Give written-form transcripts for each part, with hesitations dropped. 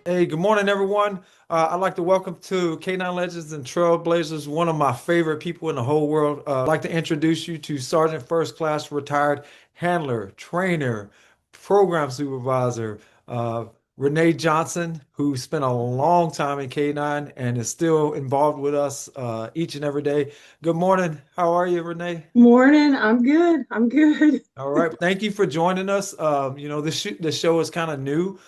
Hey, good morning, everyone. I'd like to welcome to K9 Legends and Trailblazers, one of my favorite people in the whole world. I'd like to introduce you to Sergeant First Class retired handler, trainer, program supervisor, Renae Johnson, who spent a long time in K9 and is still involved with us each and every day. Good morning. How are you, Renae? Morning. I'm good. I'm good. All right. Thank you for joining us. The show is kind of new.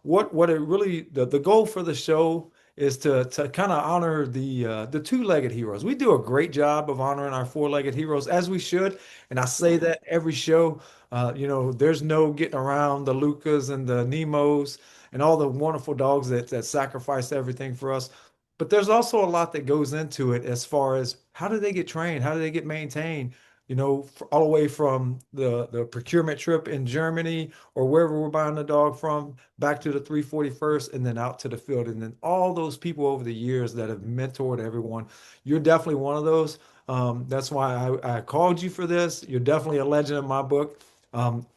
What it really the goal for the show is to kind of honor the two-legged heroes. We do a great job of honoring our four-legged heroes as we should, and I say that every show. There's no getting around the Lucas and the Nemos and all the wonderful dogs that sacrifice everything for us. But there's also a lot that goes into it as far as how do they get trained? How do they get maintained? All the way from the procurement trip in Germany or wherever we're buying the dog from, back to the 341st, and then out to the field. And then all those people over the years that have mentored everyone. You're definitely one of those. That's why I called you for this. You're definitely a legend in my book.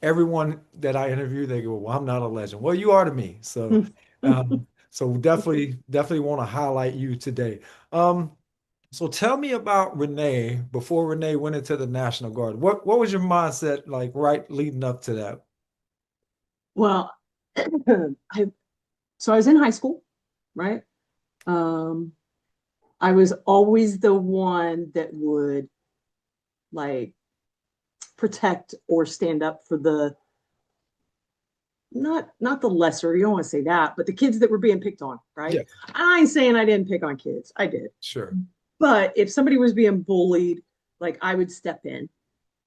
Everyone that I interview, they go, "Well, I'm not a legend." Well, you are to me. So definitely want to highlight you today. So tell me about Renae before Renae went into the National Guard. What was your mindset like right leading up to that? Well, I so I was in high school, right? Um, I was always the one that would like protect or stand up for the not the lesser, you don't want to say that, but the kids that were being picked on, right? Yeah, I ain't saying I didn't pick on kids. I did. sure. But if somebody was being bullied, like I would step in.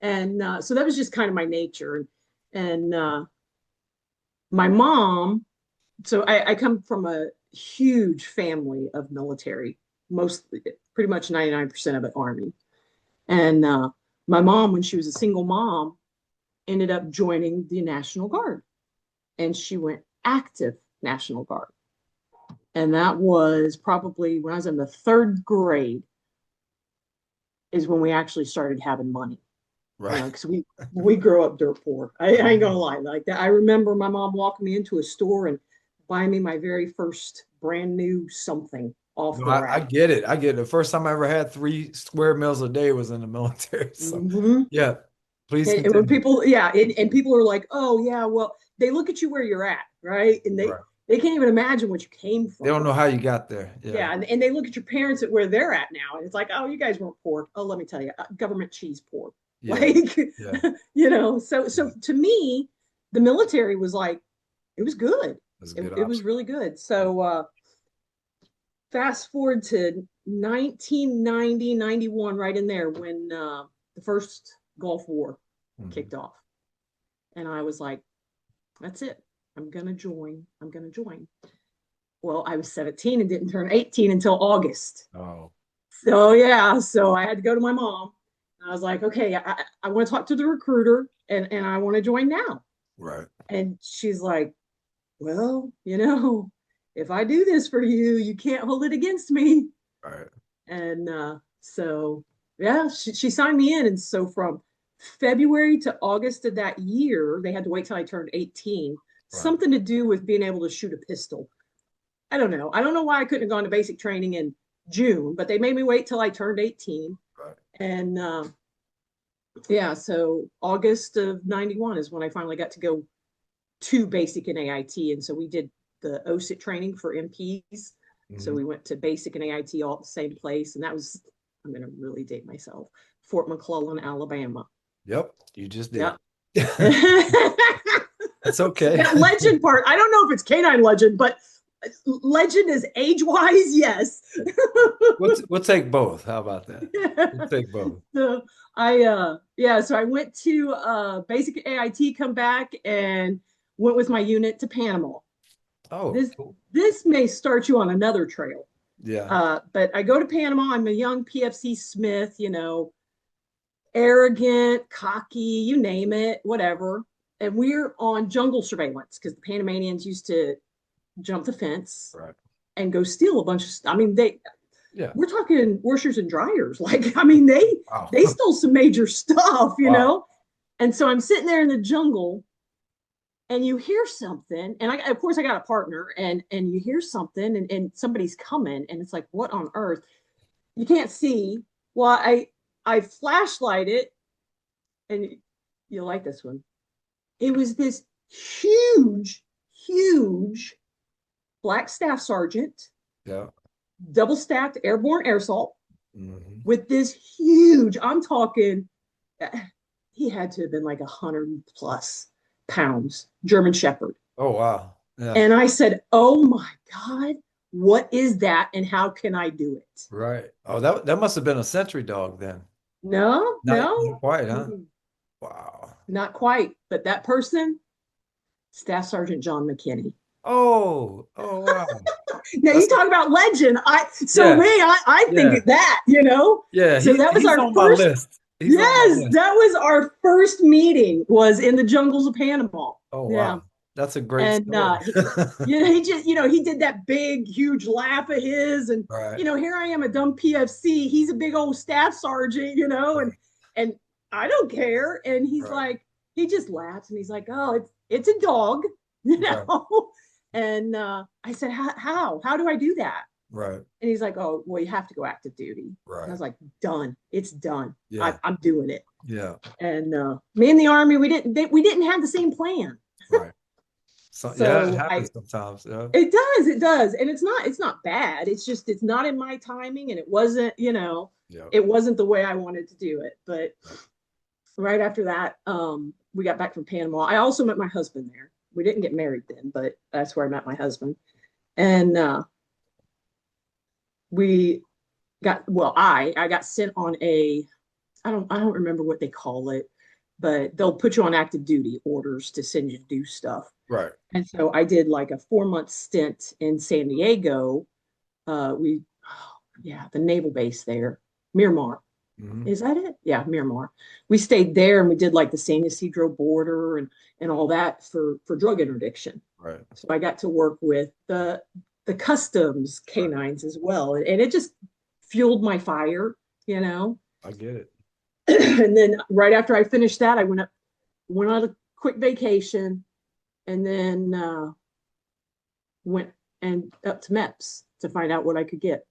And so that was just kind of my nature. And my mom, so I come from a huge family of military, mostly pretty much 99% of it Army. And my mom, when she was a single mom, ended up joining the National Guard and she went active National Guard. And that was probably when I was in the third grade is when we actually started having money. Right. Because we grew up dirt poor. I ain't gonna lie like that. I remember my mom walking me into a store and buying me my very first brand new something off No, the I rack. get it. I get it. The first time I ever had 3 square meals a day was in the military. So Hmm. yeah, please And when continue. people, yeah, and people are like, oh yeah, well, they look at you where you're at, right? And they Right. they can't even imagine what you came They don't from. know how you got there. Yeah. Yeah, and they look at your parents at where they're at now, and it's like, oh, you guys weren't poor. Oh, let me tell you, government cheese poor. Yeah. Like, Yeah. so to me, the military was like, it was good. That's a It, good it was option. really good. So fast forward to 1990, 91, right in there when the first Gulf War Mhm. kicked off. And I was like, that's it. I'm going to join. I'm going to join. Well, I was 17 and didn't turn 18 until August. Oh, So, yeah. So I had to go to my mom. I was like, okay, I want to talk to the recruiter and I want to join now. right. And she's like, well, if I do this for you, you can't hold it against me. Right. And so, yeah, she signed me in. And so from February to August of that year, they had to wait till I turned 18, Right. something to do with being able to shoot a pistol. I don't know. I don't know why I couldn't have gone to basic training in June, but they made me wait till I turned 18. Right. And yeah, so August of 91 is when I finally got to go to basic and AIT. And so we did the OSIT training for MPs. So Mhm. we went to basic and AIT all at the same place. And that was, I'm going to really date myself, Fort McClellan, Alabama. Yep. You just did. Yeah. That It's okay. legend part, I don't know if it's canine legend, but legend is age wise, yes. We'll take both. How about that? We'll take both. So so I went to basic AIT, come back and went with my unit to Panama. Oh, This cool. this may start you on another trail. Yeah. But I go to Panama. I'm a young PFC Smith, arrogant, cocky, you name it, whatever. And we're on jungle surveillance because the Panamanians used to jump the fence Right. and go steal a bunch of stuff. I mean, Yeah. we're talking washers and dryers. Like, I mean, Wow. they stole some major stuff, you Wow. know? And so I'm sitting there in the jungle and you hear something, and of course I got a partner, and you hear something, and somebody's coming, and it's like, what on earth? You can't see. Well, I flashlight it, and you'll like this one. It was this huge, huge black staff sergeant, Yeah. double stacked airborne air assault Hmm. with this huge, I'm talking, he had to have been like 100 plus pounds German Shepherd. Oh, wow. Yeah. And I said, oh my God, what is that? And how can I do it? Right. Oh, that must have been a sentry dog then. No, Not no, quite, huh? Wow. not quite. But that person, Staff Sergeant John McKinney. Oh, oh, wow. Now you That's talk about legend. So yeah, me, I think yeah, of that. yeah. So that was He's our on my first, list. He's on my yes, list. that was our first meeting was in the jungles of Panama. Oh, Yeah. wow. That's a great And story. he just, he did that big, huge laugh of his, and Right. here I am, a dumb PFC. He's a big old staff sergeant, Right. and I don't care. And he's Right. like, he just laughs, and he's like, oh, it's a dog, you Right. know. And I said, how do I do that? Right. And he's like, oh, well, you have to go active duty. And I Right. was like, done. It's done. Yeah. I'm doing it. Yeah. And me and the Army, we didn't have the same plan. Right. So yeah, it So happens sometimes. Yeah. it does. And it's not bad. It's just, it's not in my timing. And it wasn't, Yeah. it wasn't the way I wanted to do it. But right after that, we got back from Panama. I also met my husband there. We didn't get married then, but that's where I met my husband. And we I got sent on I don't remember what they call it, but they'll put you on active duty orders to send you to do stuff. Right. And so I did like a 4 month stint in San Diego. Yeah, the naval base there, Miramar. Hmm. Is that it? Yeah, Miramar. We stayed there and we did like the San Ysidro border and all that for drug interdiction. Right. So I got to work with the customs Right. canines as well, and it just fueled my fire, you know. I get it. And then right after I finished that, I went on a quick vacation, and then went and up to MEPS to find out what I could get.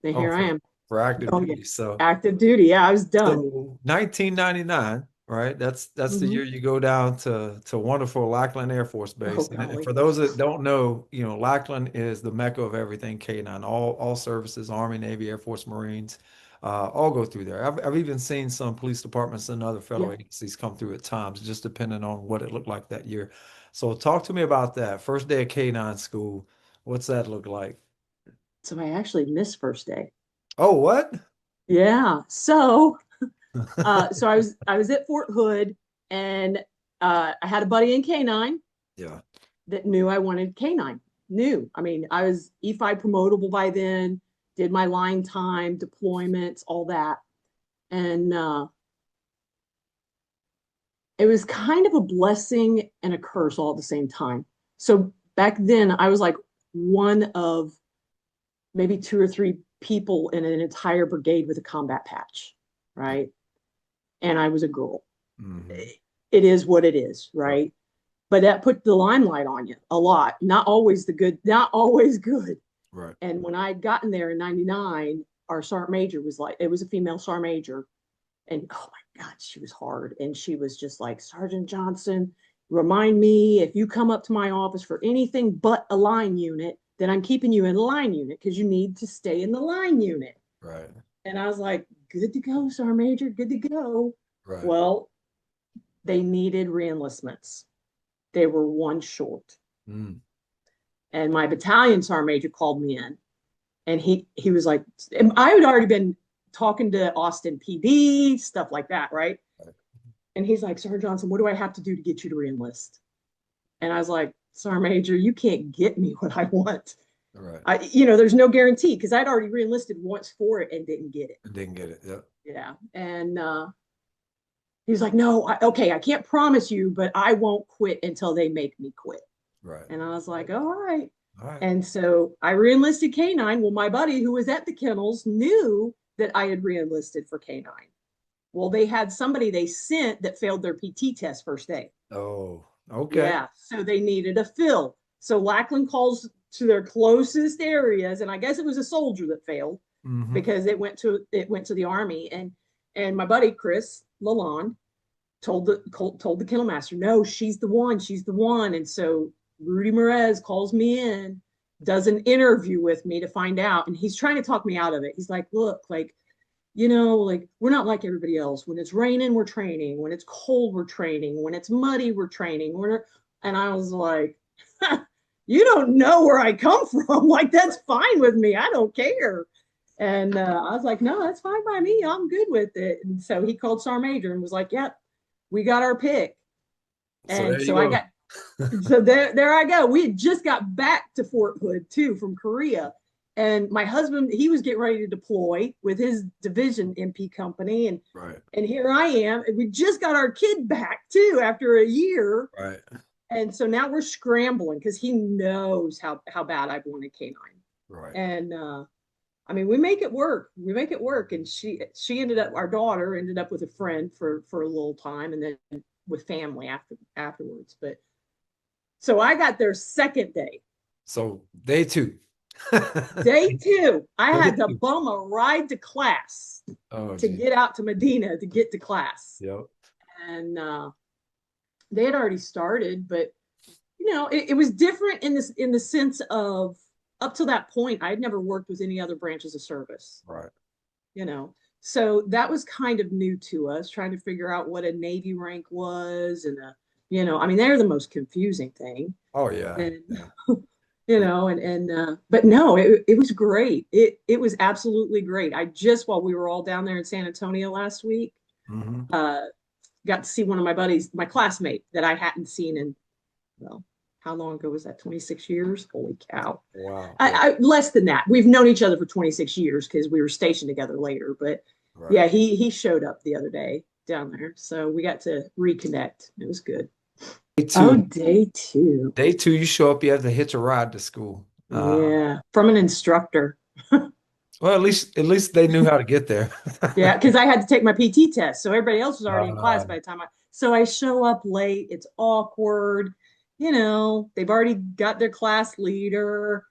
And Oh, here I am. for active Oh yeah, duty. So active duty. Yeah, I was done. so 1999, right? That's the year Hmm. you go down to wonderful Lackland Air Force Oh Base. And golly. for those that don't know, Lackland is the mecca of everything K9. All services, Army, Navy, Air Force, Marines, all go through there. I've even seen some police departments and other federal Yeah. agencies come through at times, just depending on what it looked like that year. So talk to me about that. First day of K9 school. What's that look like? So I actually missed first day. Oh, what? Yeah. So I was at Fort Hood, and I had a buddy in K9 Yeah. that knew I wanted K9. Knew. I mean, I was E5 promotable by then, did my line time, deployments, all that. And it was kind of a blessing and a curse all at the same time. So back then, I was like one of maybe two or three people in an entire brigade with a combat patch, right? And I was a girl. Hmm. It is what it is, Right. right? But that put the limelight on you a lot. Not always the good, not always good. Right. And when I had gotten there in 99, our sergeant major was like, it was a female sergeant major. And oh my God, she was hard. And she was just like, Sergeant Johnson, remind me if you come up to my office for anything but a line unit, then I'm keeping you in the line unit because you need to stay in the line unit. Right. And I was like, good to go, sergeant major, good to go. Right. Well, they needed reenlistments. They were one short. Mm. And my battalion sergeant major called me in, and he was like, I had already been talking to Austin PD, stuff like that, right? Right. And he's like, Sergeant Johnson, what do I have to do to get you to reenlist? And I was like, Sergeant Major, you can't get me what I want. Right. There's no guarantee because I'd already reenlisted once for it and didn't get it. I didn't get it. Yeah. Yeah. And he was like, no, okay, I can't promise you, but I won't quit until they make me quit. Right. And I was like, all right. All right. And so I reenlisted K9. Well, my buddy who was at the kennels knew that I had reenlisted for K9. Well, they had somebody they sent that failed their PT test first day. Oh, okay. Yeah. So they needed a fill. So Lackland calls to their closest areas, and I guess it was a soldier that failed Hmm. because it went to the army. And my buddy Chris Lalonde told the kennel master, no, she's the one, she's the one. And so Rudy Merez calls me in, does an interview with me to find out, and he's trying to talk me out of it. He's like, look, like, like we're not like everybody else. When it's raining, we're training. When it's cold, we're training. When it's muddy, we're training. And I was like, you don't know where I come from. Like, that's fine with me. I don't care. And I was like, no, that's fine by me. I'm good with it. And so he called Sergeant Major and was like, yep, we got our pick. So there And you so I go. got, so there I go. We had just got back to Fort Hood too from Korea. And my husband, he was getting ready to deploy with his division MP company. And Right. and here I am. And we just got our kid back too after a year. Right. And so now we're scrambling because he knows how bad I've wanted K9. Right. And I mean, we make it work. We make it work. And she ended up, our daughter ended up with a friend for a little time, and then with family afterwards. But so I got there second day. So day two. Day two, I Day had to two. bum a ride to class Oh, to gee. get out to Medina to get to class. Yep. And they had already started, but it was different in the sense of up to that point, I'd never worked with any other branches of service, Right. you know. So that was kind of new to us, trying to figure out what a Navy rank was, and I mean, they're the most confusing thing. Oh, yeah. And Yeah. Yeah. but no, it was great. It was absolutely great. I just, while we were all down there in San Antonio last week, Hmm. uh, got to see one of my buddies, my classmate that I hadn't seen in, well, how long ago was that? 26 years? Holy cow. Wow. Yeah. I less than that. We've known each other for 26 years because we were stationed together later. But Right. yeah, he showed up the other day down there. So we got to reconnect. It was good. Day Oh, two. day two. Day two, you show up, you have to hitch a ride to school. Yeah. From an instructor. Well, at least they knew how to get there. Yeah, because I had to take my PT test. So everybody else was already in class Uh, by the time so I show up late. It's awkward. They've already got their class leader.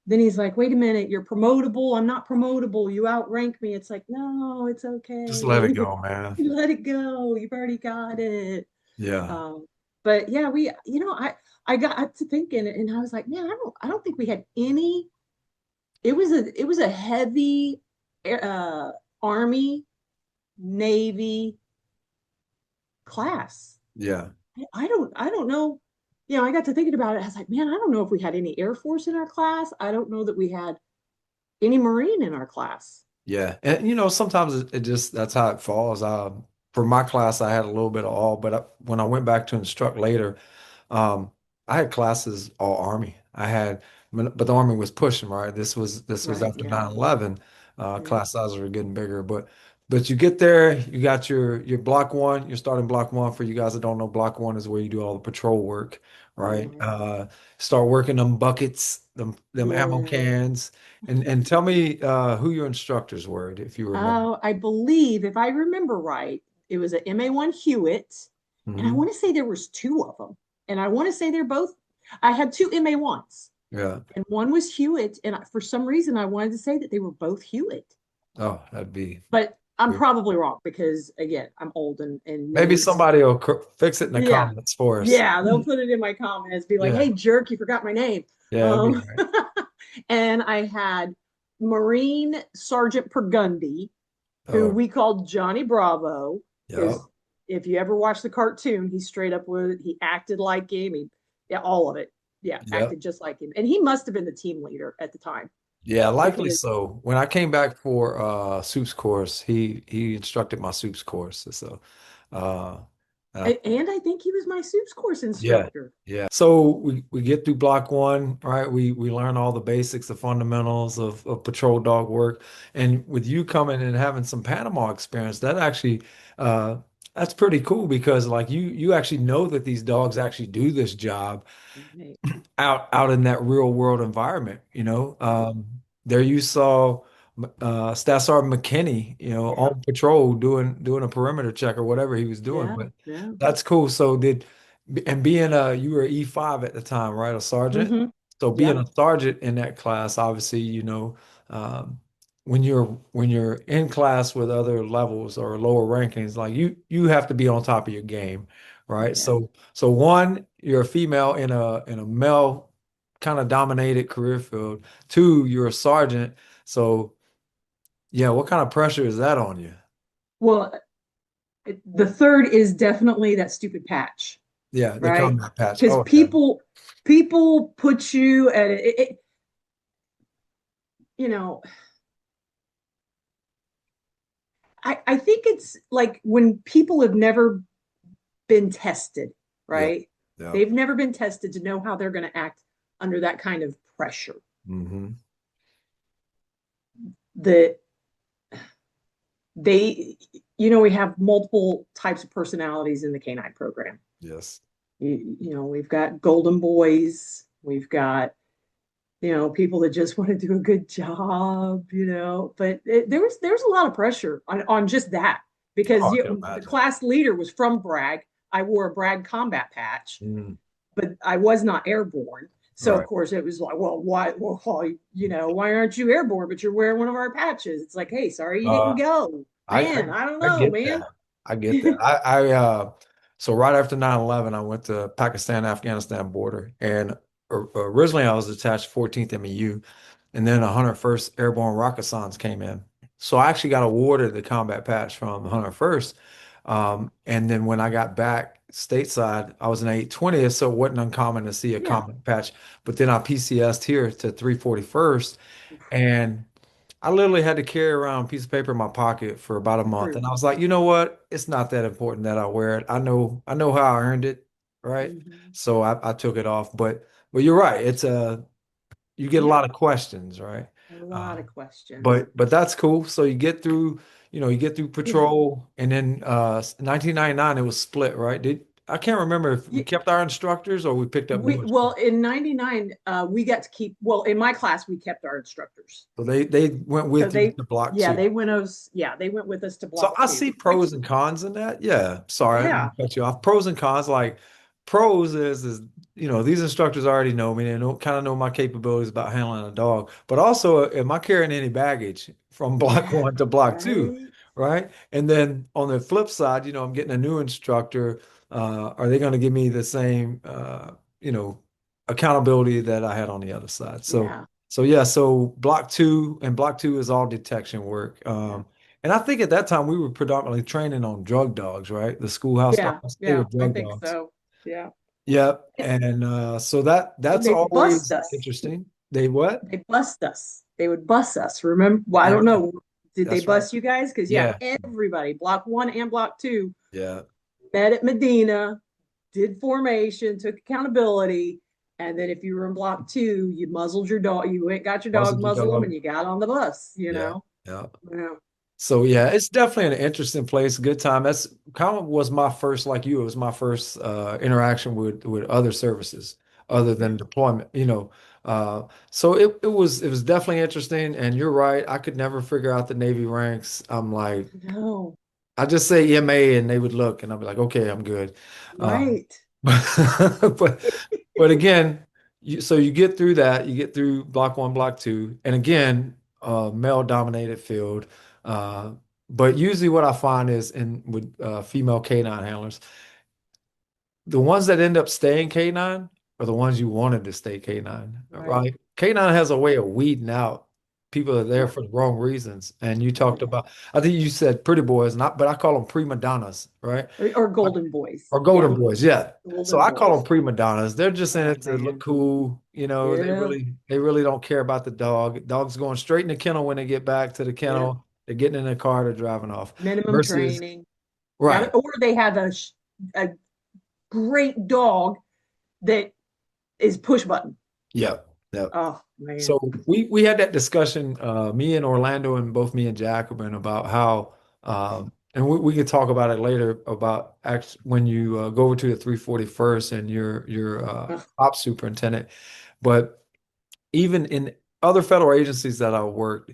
Then he's like, wait a minute, you're promotable. I'm not promotable. You outrank me. It's like, no, it's just let it okay. go, man. Let it go. You've already got it. Yeah. Um, but yeah, I got to thinking and I was like, man, I don't think we had any. It was a heavy uh, Army, Navy class. Yeah. I don't know. I got to thinking about it. I was like, man, I don't know if we had any Air Force in our class. I don't know that we had any Marine in our class. Yeah. And sometimes it just that's how it falls. For my class, I had a little bit of all, but when I went back to instruct later, Um, I had classes all Army. But the Army was pushing, right? This was Right. after Yeah. 9/11. Yeah. Class sizes were getting bigger, but you get there, you got your block one, you're starting block one. For you guys that don't know, block one is where you do all the patrol work, right? Yeah. Start working them buckets, them ammo Yeah. cans, and tell me who your instructors were, if you remember. Oh, I believe if I remember right, it was a MA1 Hewitt, and I Hmm. want to say there was two of them, and I want to say they're both. I had two MA1s, Yeah. and one was Hewitt, and for some reason I wanted to say that they were both Hewitt, Oh, that'd be but I'm weird. probably wrong because again, I'm old and Maybe names. somebody will fix it in the Yeah, comments for us. yeah, they'll put it in my comments, be like, Yeah. "Hey, jerk, you forgot my name." Yeah, that'd be Um, all right. and I had Marine Sergeant Pergundy, who Oh, we called Johnny Bravo, yep. because if you ever watch the cartoon, he straight up he acted like him. Yeah, all of it. Yeah, Yep. acted just like him. And he must have been the team leader at the time Yeah, likely because so. When I came back for soups course, he instructed my soups course. So uh Uh, And I think he was my soups course yeah, instructor. yeah. So we get through block one, right? We learn all the basics, the fundamentals of patrol dog work. And with you coming and having some Panama experience, that actually uh that's pretty cool because like you actually know that these dogs actually do this job Right. out in that real world environment, you know. Right. There you saw Staff Sergeant McKinney, you know, Yeah. on patrol doing a perimeter check or whatever he was doing. Yeah. But Yeah. that's cool. So did and being you were E5 at the time, right? A sergeant. Mm-hmm. So being Yep. a sergeant in that class, obviously, you know, um, when you're in class with other levels or lower rankings, like you have to be on top of your game, right? Yeah. So one, you're a female in a male kind of dominated career field. Two, you're a sergeant. So yeah, what kind of pressure is that on you? Well, the third is definitely that stupid patch, Yeah, the right? combat patch. Because Oh yeah. people put you at you know, I think it's like when people have never been tested, Yeah. right? Yeah. They've never been tested to know how they're going to act under that kind of pressure. Hmm. That they, we have multiple types of personalities in the canine program. Yes. We've got golden boys, we've got, people that just want to do a good job, but there's a lot of pressure on just that Oh, because I can the imagine. class leader was from Bragg. I wore a Bragg combat patch, Mm, but I was not airborne. So of right. course it was like, well, why? Well, why aren't you airborne? But you're wearing one of our patches. It's like, hey, sorry you didn't Uh, go, I, I man. I don't I know, get man. that. I get that. So right after 9/11, I went to Pakistan, Afghanistan border, and originally I was attached 14th MEU, and then 101st Airborne Rocketsons came in. So I actually got awarded the combat patch from 101st. And then when I got back stateside, I was in 820th, so it wasn't uncommon to see a Yeah, combat patch. But then I PCSed here to 341st, and I literally had to carry around a piece of paper in my pocket for about a to month. prove. And I was like, you know what? It's not that important that I wear it. I know how I earned it, right? Mm-hmm. So I took it off. But you're right. You get a Yeah, lot of questions, right? a lot Uh, of questions. but that's cool. So you get through Yeah, patrol, and then 1999 it was split, right? I can't remember if we yeah. kept our instructors or we picked up new Well, instructors. in '99, we got to keep. Well, in my class, we kept our instructors. So they went So with you to block yeah, two. they went with us to So block I two, see which, pros and cons in that. Yeah. Sorry, I didn't mean yeah, to cut you off. Pros and cons, like pros is these instructors already know me. They know kind of know my capabilities about handling a dog. But also, am I carrying any baggage from block yeah, one to block two? right, Right. And then on the flip side, I'm getting a new instructor. Are they going to give me the same you know, accountability that I had on the other side? So yeah, so yeah, so block two is all detection work. yeah, And I think at that time we were predominantly training on drug dogs, right? The schoolhouse yeah, dogs, they were yeah. I drug think dogs. so. Yeah, Yep. And so and that's they bust always us. interesting. They what? They bust us. They would bust us. Remember? Well, I Yeah, don't know. Did they that's right. bust you guys? Because yeah, Yeah. everybody, block one and block two, Yeah. met at Medina, did formation, took accountability, and then if you were in block two, you muzzled your dog. You went, got your dog, Wasn't the muzzled them, dog? and you got on the bus. Yeah. Yeah. Yeah, So yeah, it's definitely an interesting place, good time. That's kind of was my first, like you, it was my first interaction with other services other yeah. than deployment, you know. So it was definitely interesting. And you're right, I could never figure out the Navy ranks. I'm like, No, I just say EMA and they would look and I'd be like, okay, I'm good. Um, right. but but again, so you get through that, you get through block one, block two, and again, male dominated field. Uh, but usually what I find is in with female canine handlers, the ones that end up staying K9 are the ones you wanted to stay K9, Right. right? K9 has a way of weeding out people that are there Yeah. for the wrong reasons. And you Oh talked yeah. about, I think you said pretty boys, not, but I call them prima donnas, right? Or golden boys. Or Yeah. golden boys, yeah. So Golden I call them boys. prima donnas. They're just in Oh it to look man. cool. They Yeah. really don't care about the dog. Dog's going straight in the kennel when they get back to the Yeah. kennel. They're getting in the car, they're driving off. Minimum Versus, training. Got right. it. Or they have a great dog that is push button. Yeah. Yeah. Oh man. So we had that discussion, me and Orlando and both me and Jacobin about how, and we could talk about it later about when you go over to the 341st and your Ugh, ops superintendent. But even in other federal agencies that I worked,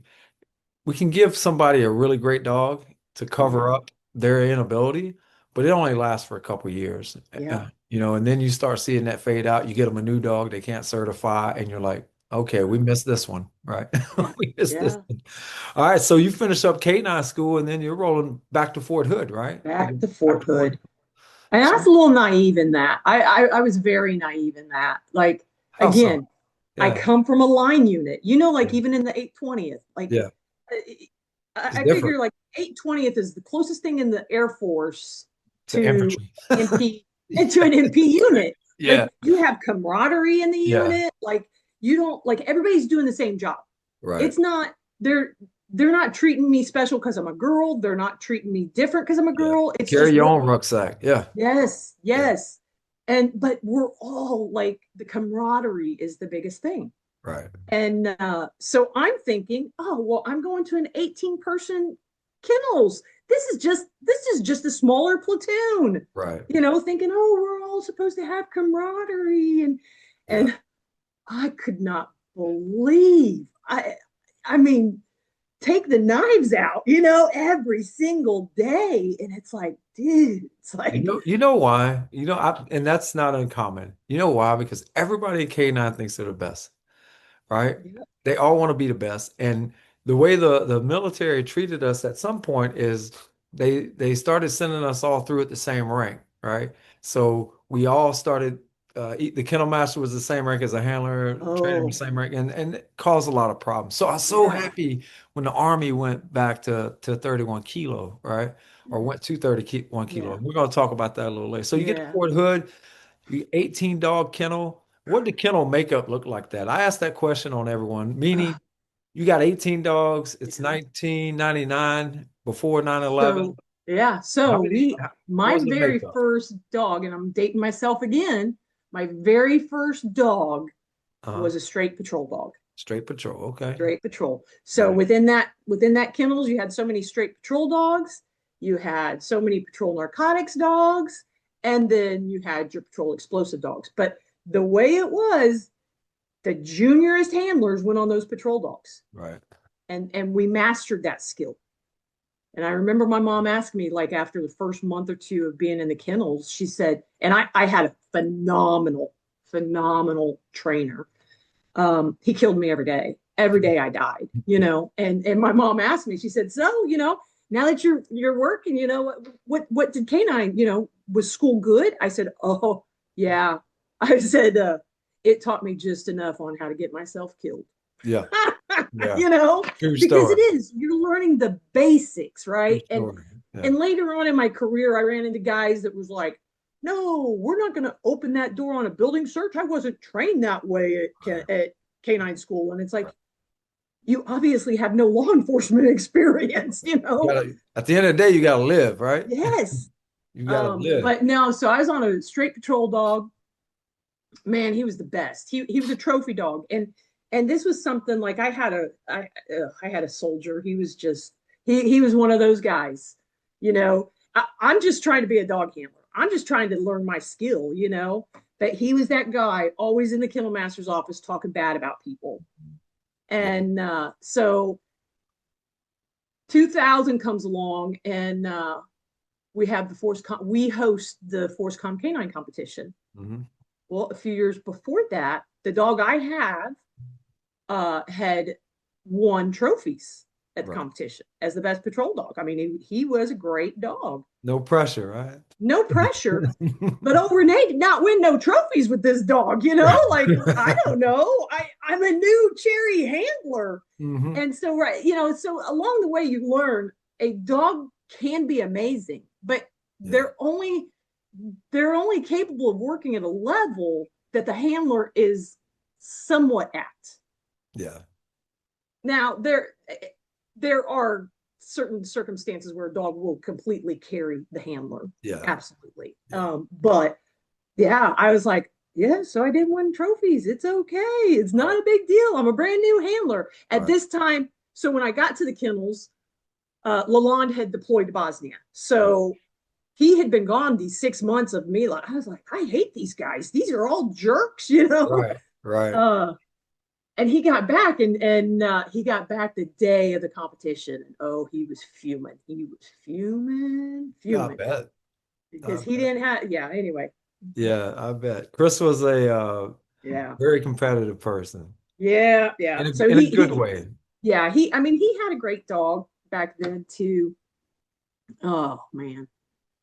we can give somebody a really great dog to mhm. cover up their inability, but it only lasts for a couple years, Yeah. and then you start seeing that fade out. You get them a new dog they can't certify, and you're like, okay, we missed this one, right? Yeah. We missed this Yeah. one. All right, so you finish up K-9 school, and then you're rolling back to Fort Hood, right? Back to Back Fort to Fort. Hood. And I was So a little naive in that. I was very naive in that. Like, how so? again, I Yeah, come from a line unit, yeah, like even in the 820th, like yeah. I, It's I figure different. like 820th is the closest thing in the Air Force The to infantry. MP to an MP unit. Yeah, Like you have camaraderie in the yeah, unit. Like you don't like everybody's doing the same job. right. It's not they're not treating me special because I'm a girl. They're not treating me different because I'm a Yeah. girl. It's Carry just your we're own all rucksack. Yeah, yes, yeah, yes. And but we're all like the camaraderie is the biggest thing. right, And so I'm thinking, oh, well, I'm going to an 18-person kennels. This is just a smaller platoon, right. thinking, oh, we're all supposed to have camaraderie. And Yeah. and I could not believe I mean, take the knives out, every single day. And it's like, dude, it's like, You know why? And that's not uncommon. You know why? Because everybody in K-9 thinks they're the best, right? yeah, They all want to be the best. And the way the military treated us at some point is they started sending us all through at the same rank, right? So we all started the kennel master was the same rank as a handler, trainer was oh, the same rank, and it caused a lot of problems. So I was so yeah, happy when the Army went back to 31 kilo, right? Or went to 31 kilo. yeah, We're going to talk about that a little later. So you get to yeah. Fort Hood, you 18 dog kennel. What did kennel makeup look like that? I asked that question on everyone, Uh, meaning you got 18 dogs, it's yeah. 1999 before 9/11. So yeah, How so many, what my was the very makeup? first dog, and I'm dating myself again, my very first dog Uh-huh. was a straight patrol dog. Straight patrol. Okay. Straight patrol. So Right. within that kennels, you had so many straight patrol dogs, you had so many patrol narcotics dogs, and then you had your patrol explosive dogs. But the way it was, the juniorest handlers went on those patrol dogs. Right. And we mastered that skill. And I remember my mom asked me, like, after the first month or two of being in the kennels, she said, and I had a phenomenal, phenomenal trainer. He killed me every day. Every day I died, And my mom asked me, she said, so, now that you're working, what did canine, was school good? I said, oh yeah. I said, it taught me just enough on how to get myself killed. Yeah. Yeah. you know, True because it story. is, you're learning the basics, True right? And story. Yeah. and later on in my career, I ran into guys that was like, no, we're not going to open that door on a building search. I wasn't trained that way Right. at canine school. And it's like, Right. you obviously have no law enforcement experience, At the end of the day, you gotta live, right? Yes. You gotta live. But no, so I was on a straight patrol dog. Man, he was the best. He was a trophy dog, and this was something like I had a soldier. He was just he was one of those guys. I'm just trying to be a dog handler. I'm just trying to learn my skill. But he was that guy always in the kennel master's office talking bad about people. Yeah. And so 2000 comes along, and we host the Force Com Canine competition. Hmm. Well, a few years before that, the dog I had won trophies at the Right. competition as the best patrol dog. I mean, he was a great dog. No pressure, right? No pressure. But oh, Renae did not win no trophies with this dog, Right. Like, I don't know. I'm a new cherry handler. Hmm. And so, right, so along the way, you learn a dog can be amazing, but Yeah. they're only capable of working at a level that the handler is somewhat at. Yeah. Now there are certain circumstances where a dog will completely carry the handler. Yeah. Absolutely. Yeah. But yeah, I was like, yeah, so I did win trophies. It's okay. It's not Right. a big deal. I'm a brand new handler. At Right. this time, so when I got to the kennels, Lalonde had deployed to Bosnia. Yeah. So he had been gone these 6 months of me. Like, I was like, I hate these guys. These are all jerks, you know? Right. Right. Uh, and he got back and he got back the day of the competition. And oh, he was fuming. He was fuming, I fuming bet. I because he bet. didn't have, yeah, anyway. Yeah, I bet. Chris was a Yeah. very competitive person Yeah. Yeah. So in a good way. yeah, I mean, he had a great dog back then too. Oh, man.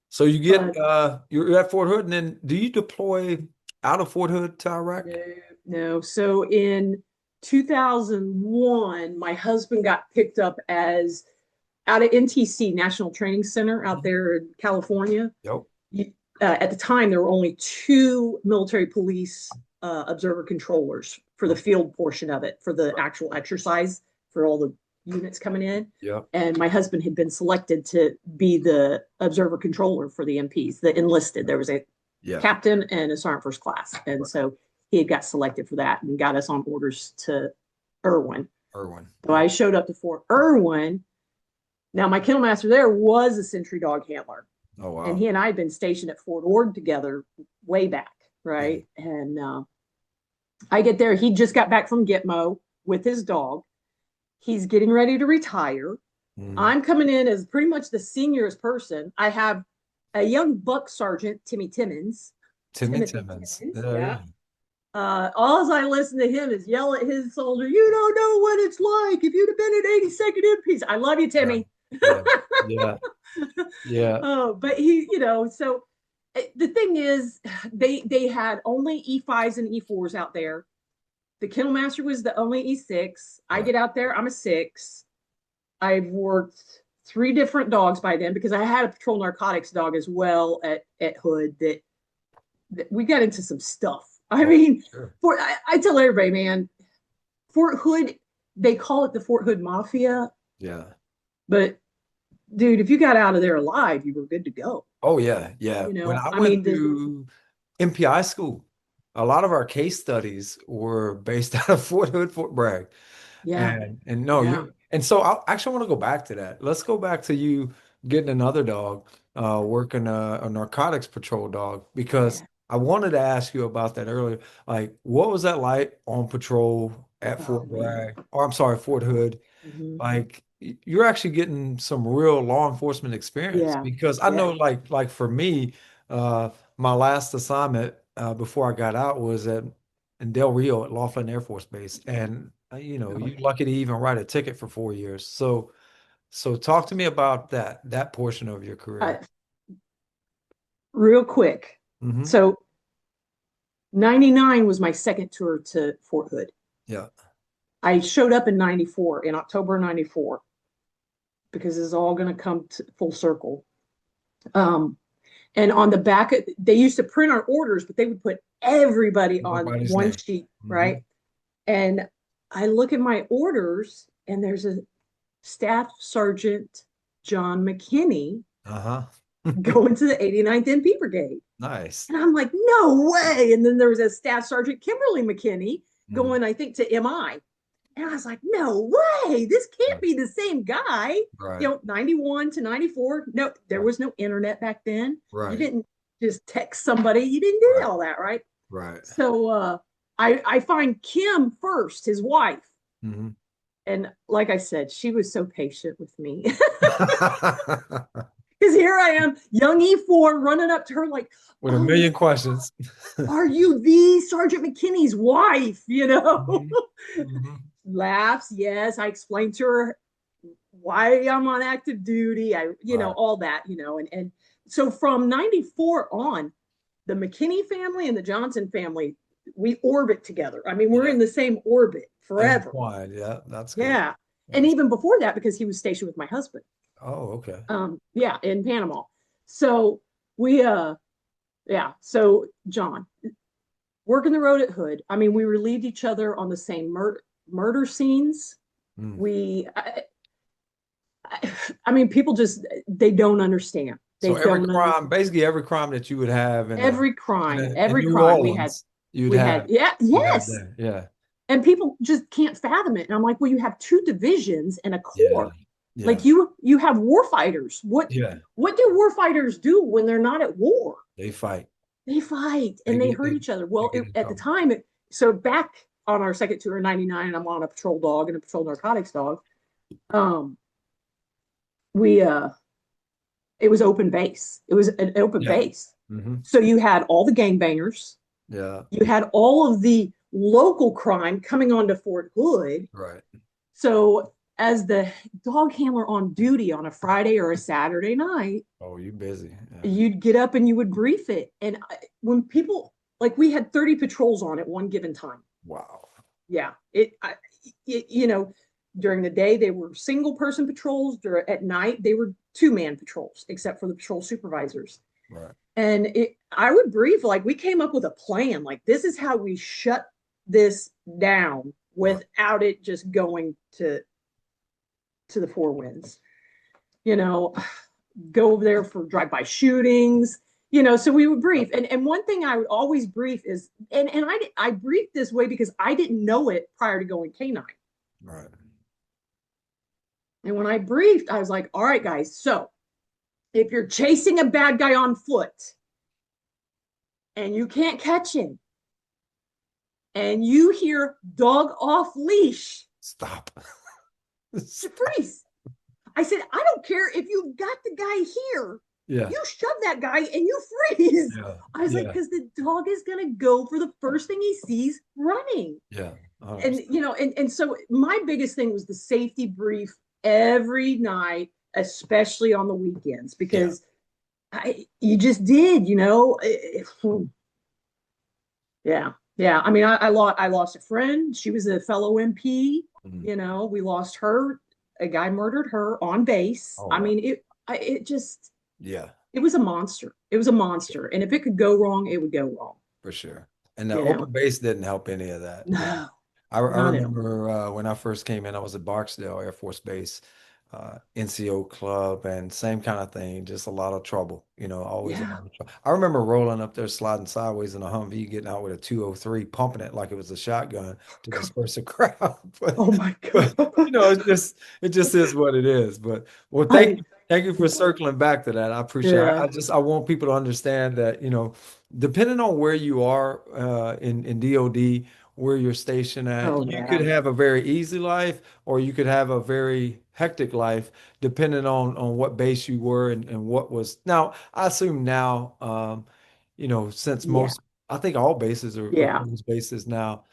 So you get But you're at Fort Hood, and then do you deploy out of Fort Hood to Iraq? no, no. So in 2001, my husband got picked up as out of NTC, National Training Center out Mhm. there in California. Yep. At the time, there were only two military police observer controllers for the Okay. field portion of it, for the actual exercise, for all the units coming in. Yep. And my husband had been selected to be the observer controller for the MPs, the enlisted. There was a Yeah. captain and a sergeant first class. And Right. so he had got selected for that and got us on orders to Irwin. Irwin. So I showed up to Fort Irwin. Now, my kennel master there was a sentry dog handler, Oh and wow. he and I had been stationed at Fort Ord together way back, Yeah. right? And I get there, he just got back from Gitmo with his dog. He's getting ready to retire. Mhm. I'm coming in as pretty much the seniorest person. I have a young buck sergeant, Timmy Timothy Timmons. Timmons, Yeah, yeah. yeah. All I listen to him is yell at his soldier, you don't know what it's like if you'd have been at 82nd MPs. I love you, Yeah. Timmy. Yeah. Yeah. Yeah. Oh, but he, so the thing is, they had only E5s and E4s out there. The kennel master was the only E6. I Right. get out there, I'm a six. I've worked three different dogs by then because I had a patrol narcotics dog as well at Hood that we got into some stuff. I Oh, mean, sure. I tell everybody, man, Fort Hood, they call it the Fort Hood Mafia, Yeah. but dude, if you got out of there alive, you were good to go. Oh yeah. Yeah. When I I went mean, through MPI school, a lot of our case studies were based out of Fort Hood, Fort Bragg. yeah, And no, yeah, you and so I actually want to go back to that. Let's go back to you getting another dog, working a narcotics patrol dog, because yeah. I wanted to ask you about that earlier. Like, what was that like on patrol at Oh Fort man. Bragg? Or I'm sorry, Fort Hood. Mm-hmm. Like, you're actually getting some real law enforcement experience Yeah, because I know, yeah. like for me, my last assignment before I got out was at in Del Rio at Laughlin Air Force Base, and Oh you're yeah. lucky to even write a ticket for 4 years. So talk to me about that portion of your career. Real quick. Hmm. So 99 was my second tour to Fort Hood. Yeah. I showed up in 94, in October 94, because it's all going to come to full circle. Um, and on the back, they used to print our orders, but they would put everybody on Everybody's one name. sheet, Hmm. right? And I look at my orders, and there's a Staff Sergeant John McKinney Uh-huh. going to the 89th MP Brigade. Nice. And I'm like, no way. And then there was a Staff Sergeant Kimberly McKinney Mm. going, I think, to MI. And I was like, no way. This can't be the same guy. Right. 91 to 94. No, there Right. was no internet back then. You Right. didn't just text somebody. You didn't do Right. all that, right? Right. So I find Kim first, his wife. Hmm. And like I said, she was so patient with me. Because here I am, young E4, running up to her like, With a oh, million questions. are you the Sergeant McKinney's wife? Hmm. Hmm. Laughs. Yes. I explained to her why I'm on active duty. Right. All that, and so from 94 on, the McKinney family and the Johnson family, we orbit together. I mean, we're Yeah. in the same orbit forever. Intertwined. Yeah, that's good. Yeah. And That's even before that, because he was stationed with my husband. Oh, okay. Yeah, in Panama. So we yeah, so John, working the road at Hood. I mean, we relieved each other on the same murder scenes. Mm. We I mean, people just they don't understand. They So every don't crime, understand. basically every crime that you would have in Every New crime Orleans, we had, yeah, you'd have yes. there. Yeah. And people just can't fathom it. And I'm like, well, you have two divisions and a Yeah. corps. Like Yeah. you have war fighters. Yeah. What do war fighters do when they're not at war? They fight. They fight They and they get hurt they, each other. they Well, get in at the trouble. time, so back on our second tour in '99, and I'm on a patrol dog and a patrol narcotics dog. Um, we it was open base. It was an open Yeah. base. Hmm. So you had all the gangbangers, Yeah. you had all of the local crime coming onto Fort Hood. Right. So as the dog handler on duty on a Friday or a Saturday night, Oh, you busy. Yeah. you'd get up and you would brief it. And when people like we had 30 patrols on at one given time. Wow. Yeah, you know, during the day they were single person patrols. At night they were two-man patrols, except for the patrol supervisors. Right. And I would brief like we came up with a plan. Like this is how we shut this down Right. without it just going to the four winds. You know, go over there for drive-by shootings. You know, so we would brief. And one thing I would always brief is, and I briefed this way because I didn't know it prior to going canine. Right. And when I briefed, I was like, all right, guys, so if you're chasing a bad guy on foot and you can't catch him and you hear dog off leash, Stop. you freeze. I said, I don't care if you've got the guy here. Yeah. You shove that guy and you freeze. Yeah. I was like, Yeah. because the dog is going to go for the first thing he sees running. Yeah. And, 100%. you know, and so my biggest thing was the safety brief every night, especially on the weekends, Yeah. because you just did, you know. Yeah. Yeah. I mean, I lost a friend. She was a fellow MP. Mhm. You know, we lost her. A guy murdered her on base. Oh, I wow. mean, it just, Yeah, it was a monster. It was a monster. And if it could go wrong, it would go wrong, for sure. And the you know? open base didn't help any of that. You know, No, I not at all. remember when I first came in, I was at Barksdale Air Force Base, NCO club, and same kind of thing, just a lot of trouble, always a Yeah. lot of trouble. I remember rolling up there, sliding sideways in a Humvee, getting out with a 203, pumping it like it was a shotgun to disperse a crowd. Oh my But God. it just is what it is. But well, I, thank you for circling back to that. I appreciate it. yeah. I want people to understand that, depending on where you are in DOD, where you're stationed at, Oh you could yeah. have a very easy life or you could have a very hectic life, depending on what base you were and what was. Now, I assume now, since Yeah. I think all bases are Yeah. closed bases now.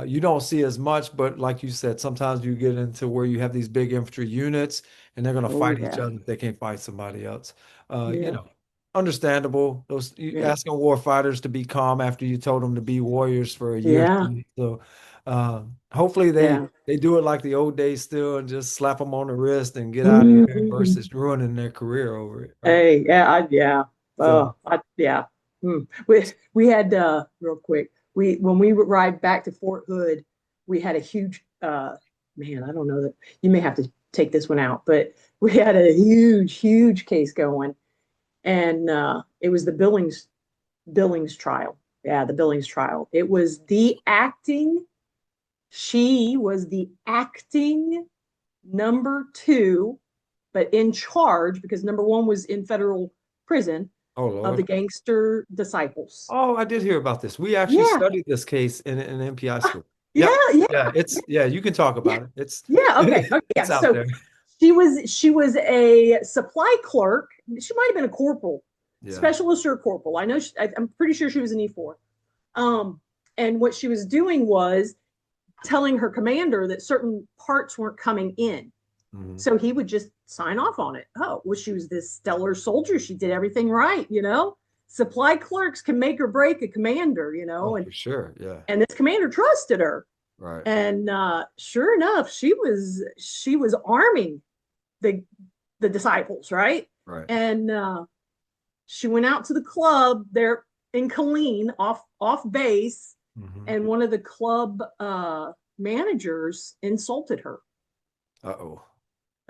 You don't see as much, but like you said, sometimes you get into where you have these big infantry units and they're going to Oh fight each yeah. other if they can't fight somebody else. Uh, you Yeah. know, understandable. Those you Yeah. asking war fighters to be calm after you told them to be warriors for a year. Yeah. So hopefully Yeah. they do it like the old days still and just slap them on the wrist and get out of here Mhm. versus ruining their career over it, right? Hey, yeah, yeah. So Yeah. We had real quick. We when we arrived back to Fort Hood, we had a huge man, I don't know that you may have to take this one out, but we had a huge case going. And it was the Billings trial. Yeah, the Billings trial. It was the acting, she was the acting number two, but in charge because number one was in federal prison oh of the Lord. gangster disciples. Oh, I did hear about this. We actually Yeah, studied this case in MPI school. yeah, Yep. yeah, Yeah, you can talk yeah, about it. It's yeah. Okay, okay, yeah. it's out So there. she was a supply clerk. She might have been a corporal, Yeah. specialist or a corporal. I know. I'm pretty sure she was an E4. Um, and what she was doing was telling her commander that certain parts weren't coming in. Mhm. So he would just sign off on it. Oh, well, she was this stellar soldier. She did everything right, you know. Supply clerks can make or break a commander, you Oh, know, for sure. Yeah. and this commander trusted her. Right. And sure enough, she was arming the the disciples, right? Right. And she went out to the club there in Colleen, off base, Hmm. and one of the club managers insulted her. Uh-oh.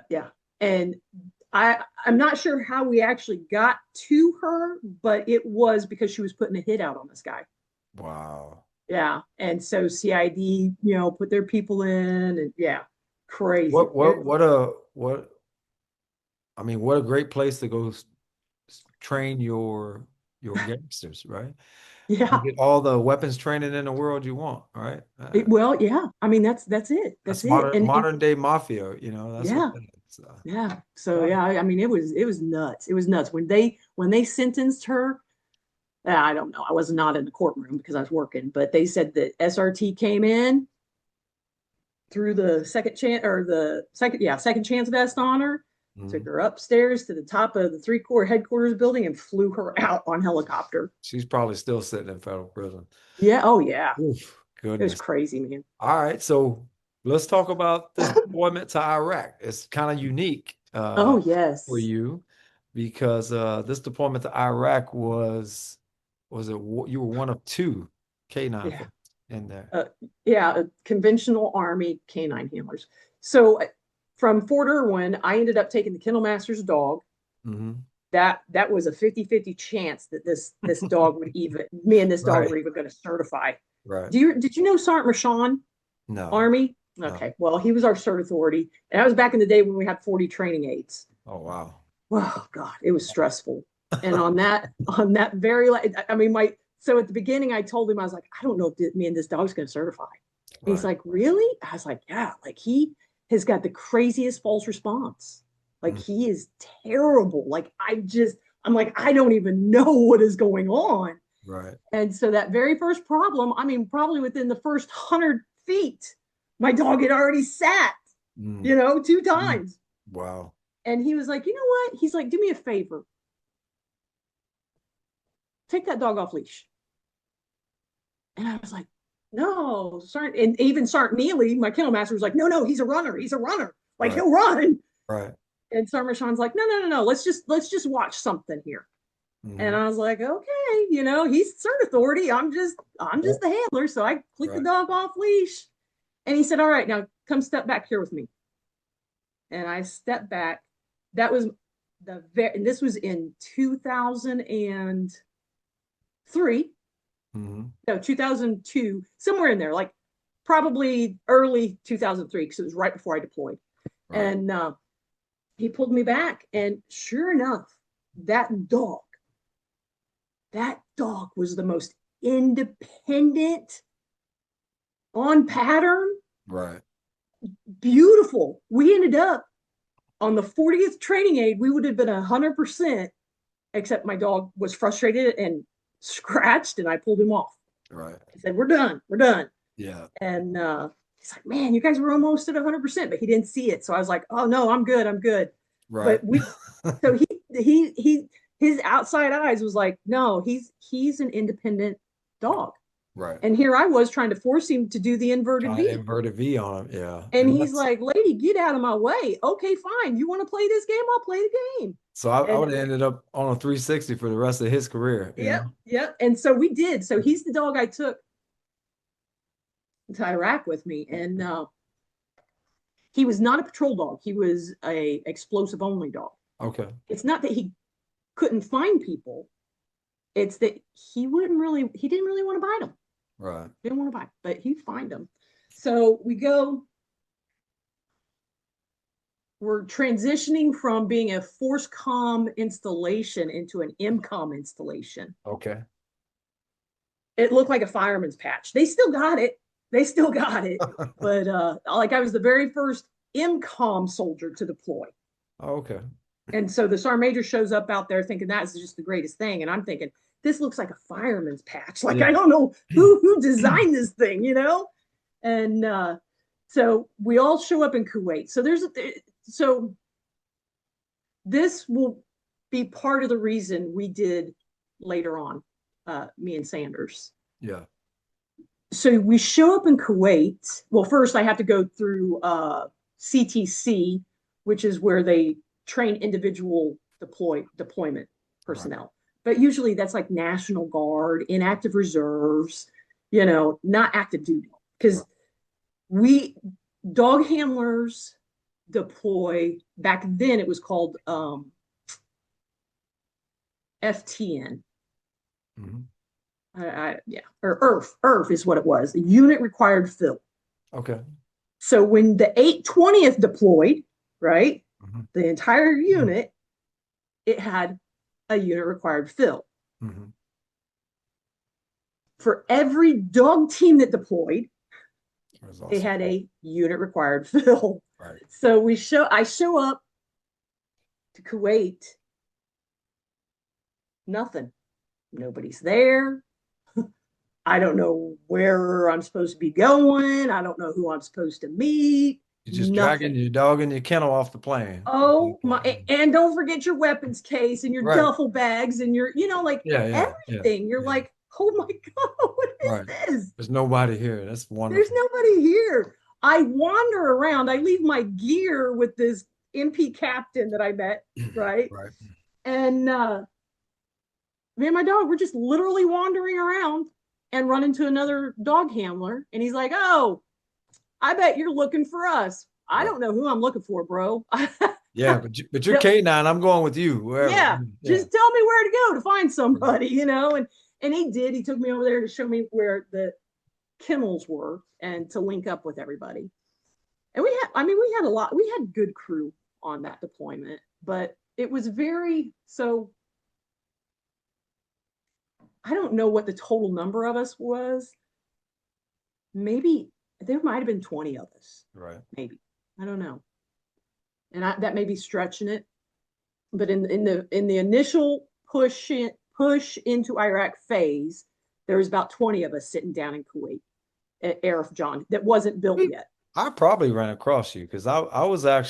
Yeah. And I'm not sure how we actually got to her, but it was because she was putting a hit out on this guy. Wow. Yeah. And so CID, put their people in and yeah, crazy. What I mean, what a great place to go train your gangsters, right? You Yeah. get all the weapons training in the world you want, right? Well, yeah. I mean, that's it. That's That's it. And modern day mafia, that's what yeah, that is. yeah. So All right. yeah, I mean, it was nuts. It was nuts when they sentenced her. I don't know. I was not in the courtroom because I was working, but they said that SRT came in, threw the second chance or the second chance vest on her, took Mhm. her upstairs to the top of the three corps headquarters building and flew her out on helicopter. She's probably still sitting in federal prison. Yeah, oh yeah. Oof, It was goodness. crazy, man. All right, so let's talk about this deployment to Iraq. It's kind of unique Oh for yes. you because this deployment to Iraq was it you were one of two K9 Yeah. folks in there. Uh, yeah, conventional Army canine handlers. So from Fort Irwin, I ended up taking the kennel master's dog. Hmm. That was a 50-50 chance that this dog would even me and this dog Right, were even going to certify. right. Did you know Sergeant Rashawn No, Army? no. Okay, well he was our cert authority, and that was back in the day when we had 40 training aides. Oh, wow. Oh God, it was stressful. And on that very, I mean, so at the beginning I told him I was like, I don't know if me and this dog's going to certify. And he's Right, like, really? I was like, yeah. Like he has got the craziest false response. Like mm, he is terrible. Like I'm like, I don't even know what is going on. right. And so that very first problem, I mean, probably within the first 100 feet, my dog had already sat, Mm, two mm. times. Wow. And he was like, you know what? He's like, do me a favor. Take that dog off leash. And I was like, no, Sergeant. And even Sergeant Neely, my kennel master, was like, no, no, he's a runner. He's a runner. Like Right, he'll run. right. And Sergeant Sean's like, no, no, no, no. Let's just watch something here. And Hmm. I was like, okay, he's cert authority. I'm just the handler. So I clicked the Right. dog off leash. And he said, all right, now come step back here with me. And I stepped back. That was and this was in 2003. Hmm. No, 2002, somewhere in there, like probably early 2003, because it was right before I deployed. Right. And he pulled me back, and sure enough, that dog, that dog was the most independent, on pattern, Right. beautiful. We ended up on the 40th training aid, we would have been 100%, except my dog was frustrated and scratched, and I pulled him off. Right. I said, we're done. We're done. Yeah. And he's like, man, you guys were almost at 100%, but he didn't see it. So I was like, oh no, I'm good. I'm good. Right. But so his outside eyes was like, no, he's an independent dog. Right. And here I was trying to force him to do the inverted Kind of V. inverted V on him. Yeah. And And he's that's like, lady, get out of my way. Okay, fine. You want to play this game? I'll play the game. so I And would have ended up on a 360 for the rest of his career, you yep, know? yep. And so we did. So he's the dog I took to Iraq with me. And he was not a patrol dog. He was a explosive only dog. Okay. It's not that he couldn't find people. It's that he didn't really want to bite them. Right. Didn't want to bite, but he'd find them. So we're transitioning from being a force com installation into an MCOM installation. Okay. It looked like a fireman's patch. They still got it. They still got it. But like I was the very first MCOM soldier to deploy. Okay. And so the sergeant major shows up out there thinking that's just the greatest thing. And I'm thinking, this looks like a fireman's patch. Like, I Yeah. don't know who designed this thing. And so we all show up in Kuwait. So this will be part of the reason we did later on, me and Sanders. Yeah. So we show up in Kuwait. Well, first I have to go through CTC, which is where they train individual deployment Right. personnel. But usually that's like National Guard, inactive reserves, not active duty. Right. Because we dog handlers deploy. Back then, it was called FTN. Hmm. Yeah, or ERF is what it was. The unit required fill. Okay. So when the 820th deployed, right, Hmm. the entire unit, it had a unit required fill. Hmm. For every dog team that deployed, That was they awesome. had a unit required fill. Right. So I show up to Kuwait, nothing. Nobody's there. I don't know where I'm supposed to be going. I don't know who I'm supposed to meet. You're just dragging Nothing. your dog and your kennel off the plane at Oh that my, point. and don't forget your weapons case and your Right. duffel bags and your, like Yeah, yeah, yeah, everything. You're yeah. like, oh my God, what Right. is this? There's nobody here. That's There's wonderful. nobody here. I wander around. I leave my gear with this MP captain that I met, right? Right. And me and my dog were just literally wandering around and run into another dog handler. And he's like, oh, I bet you're looking for us. I Right. don't know who I'm looking for, bro. Yeah, but you're K9. I'm going with you wherever. Yeah, Yeah. just tell me where to go to find somebody. And he did. He took me over there to show me where the kennels were and to link up with everybody. And we had a lot. We had good crew on that deployment, but it was very so. I don't know what the total number of us was. Maybe there might have been 20 of us. Right. Maybe I don't know, and that may be stretching it. But in the initial push into Iraq phase, there was about 20 of us sitting down in Kuwait at Arif John that wasn't built yet. I probably ran across you because I was at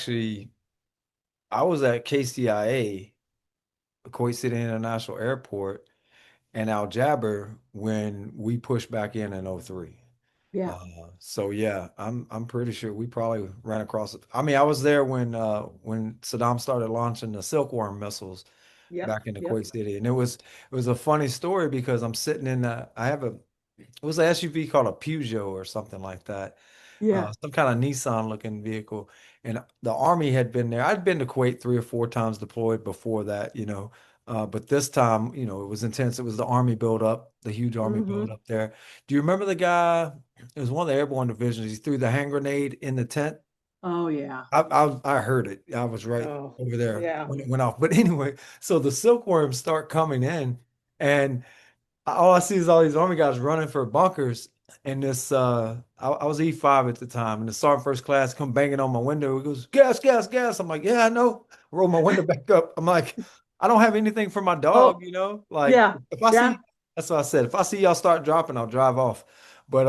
KCIA, Kuwait City International Airport, and Al Jaber when we pushed back in '03. Yeah, So yeah, I'm pretty sure we probably ran across it. I mean, I was there when Saddam started launching the Silkworm missiles yep, back into yep, Kuwait City, and it was a funny story because I'm sitting in I have it was an SUV called a Peugeot or something like that, yeah. some kind of Nissan looking vehicle. And the army had been there. I'd been to Kuwait 3 or 4 times deployed before that, but this time, it was intense. It was the army buildup, the huge army Mm-hmm. buildup there. Do you remember the guy? It was one of the airborne divisions. He threw the hand grenade in the tent. Oh yeah. I heard it. I was right Oh over there yeah. when it went off. But anyway, so the silkworms start coming in, and all I see is all these army guys running for bunkers. And I was E5 at the time, and the sergeant first class come banging on my window. He goes, gas, gas, gas. I'm like, yeah, I know. Roll my window back up. I'm like, I don't have anything for my dog, Oh Like yeah. if I Yeah. see, that's what I said. If I see y'all start dropping, I'll drive off. But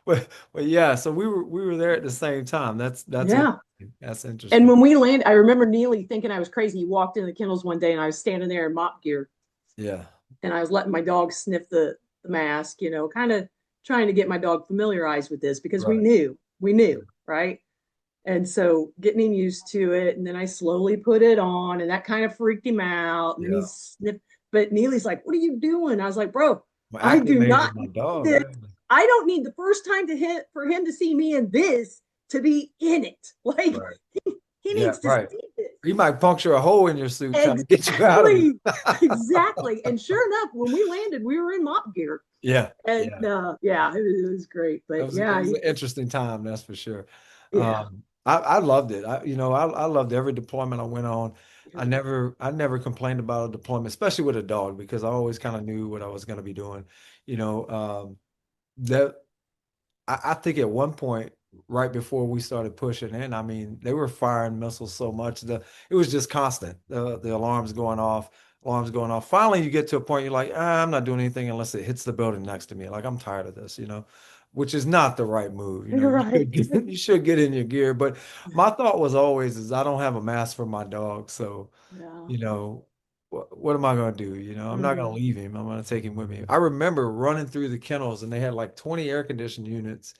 but yeah, so we were there at the same time. That's Yeah. interesting. That's And interesting. when we landed, I remember Neely thinking I was crazy. He walked in the kennels one day and I was standing there in mop gear Yeah. and I was letting my dog sniff the mask, kind of trying to get my dog familiarized with this because Right. we knew, right? And so getting him used to it. And then I slowly put it on and that kind of freaked him out. And then he Yeah. sniffed, but Neely's like, what are you doing? I was like, bro, I'm I do not acclimated my need dog. this. Yeah. I don't need the first time to hit for him to see me in this to be in it. Like Right. he Yeah, needs to right. see this. You might puncture a hole in your suit trying to get you out of it. Exactly. Exactly. And sure enough, when we landed, we were in mop gear. Yeah, And yeah. yeah, it was great. It But was it yeah, was an interesting time, that's for sure. yeah, I loved it. I loved every deployment I went on. yeah. I never complained about a deployment, especially with a dog, because I always kind of knew what I was going to be doing. You know, that I think at one point, right before we started pushing in, I mean, they were firing missiles so much that it was just constant. The alarms going off, alarms going off. Finally, you get to a point you're like, I'm not doing anything unless it hits the building next to me. Like I'm tired of this, which is not the right move. You're right. You should get in your gear. But my thought was always is I don't have a mask for my dog, so Yeah. you know. What am I going to do? I'm not going to Hmm. leave him. I'm going to take him with me. I remember running through the kennels and they had like 20 air conditioned units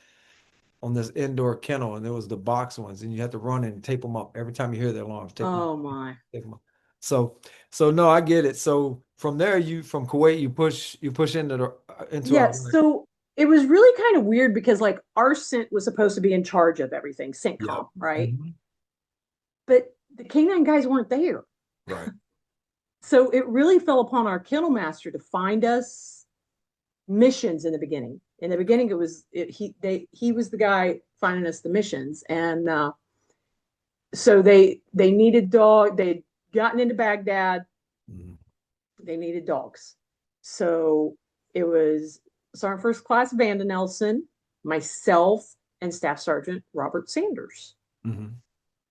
on this indoor kennel, and there was the box ones, and you had to run and tape them up every time you hear the alarms. Oh my. Tape them up. So, so no, I get it. So from there, from Kuwait, you push into Yeah. Iraq. it was really kind of weird because like our scent was supposed to be in charge of everything, Yep. CENTCOM, right? Mhm. But the canine guys weren't there. Right. So it really fell upon our kennel master to find us missions in the beginning. In the beginning, he was the guy finding us the missions, and so they needed dog. They'd gotten into Baghdad. Mhm. They needed dogs, so it was Sergeant First Class Vanda Nelson, myself, and Staff Sergeant Robert Sanders. Mhm.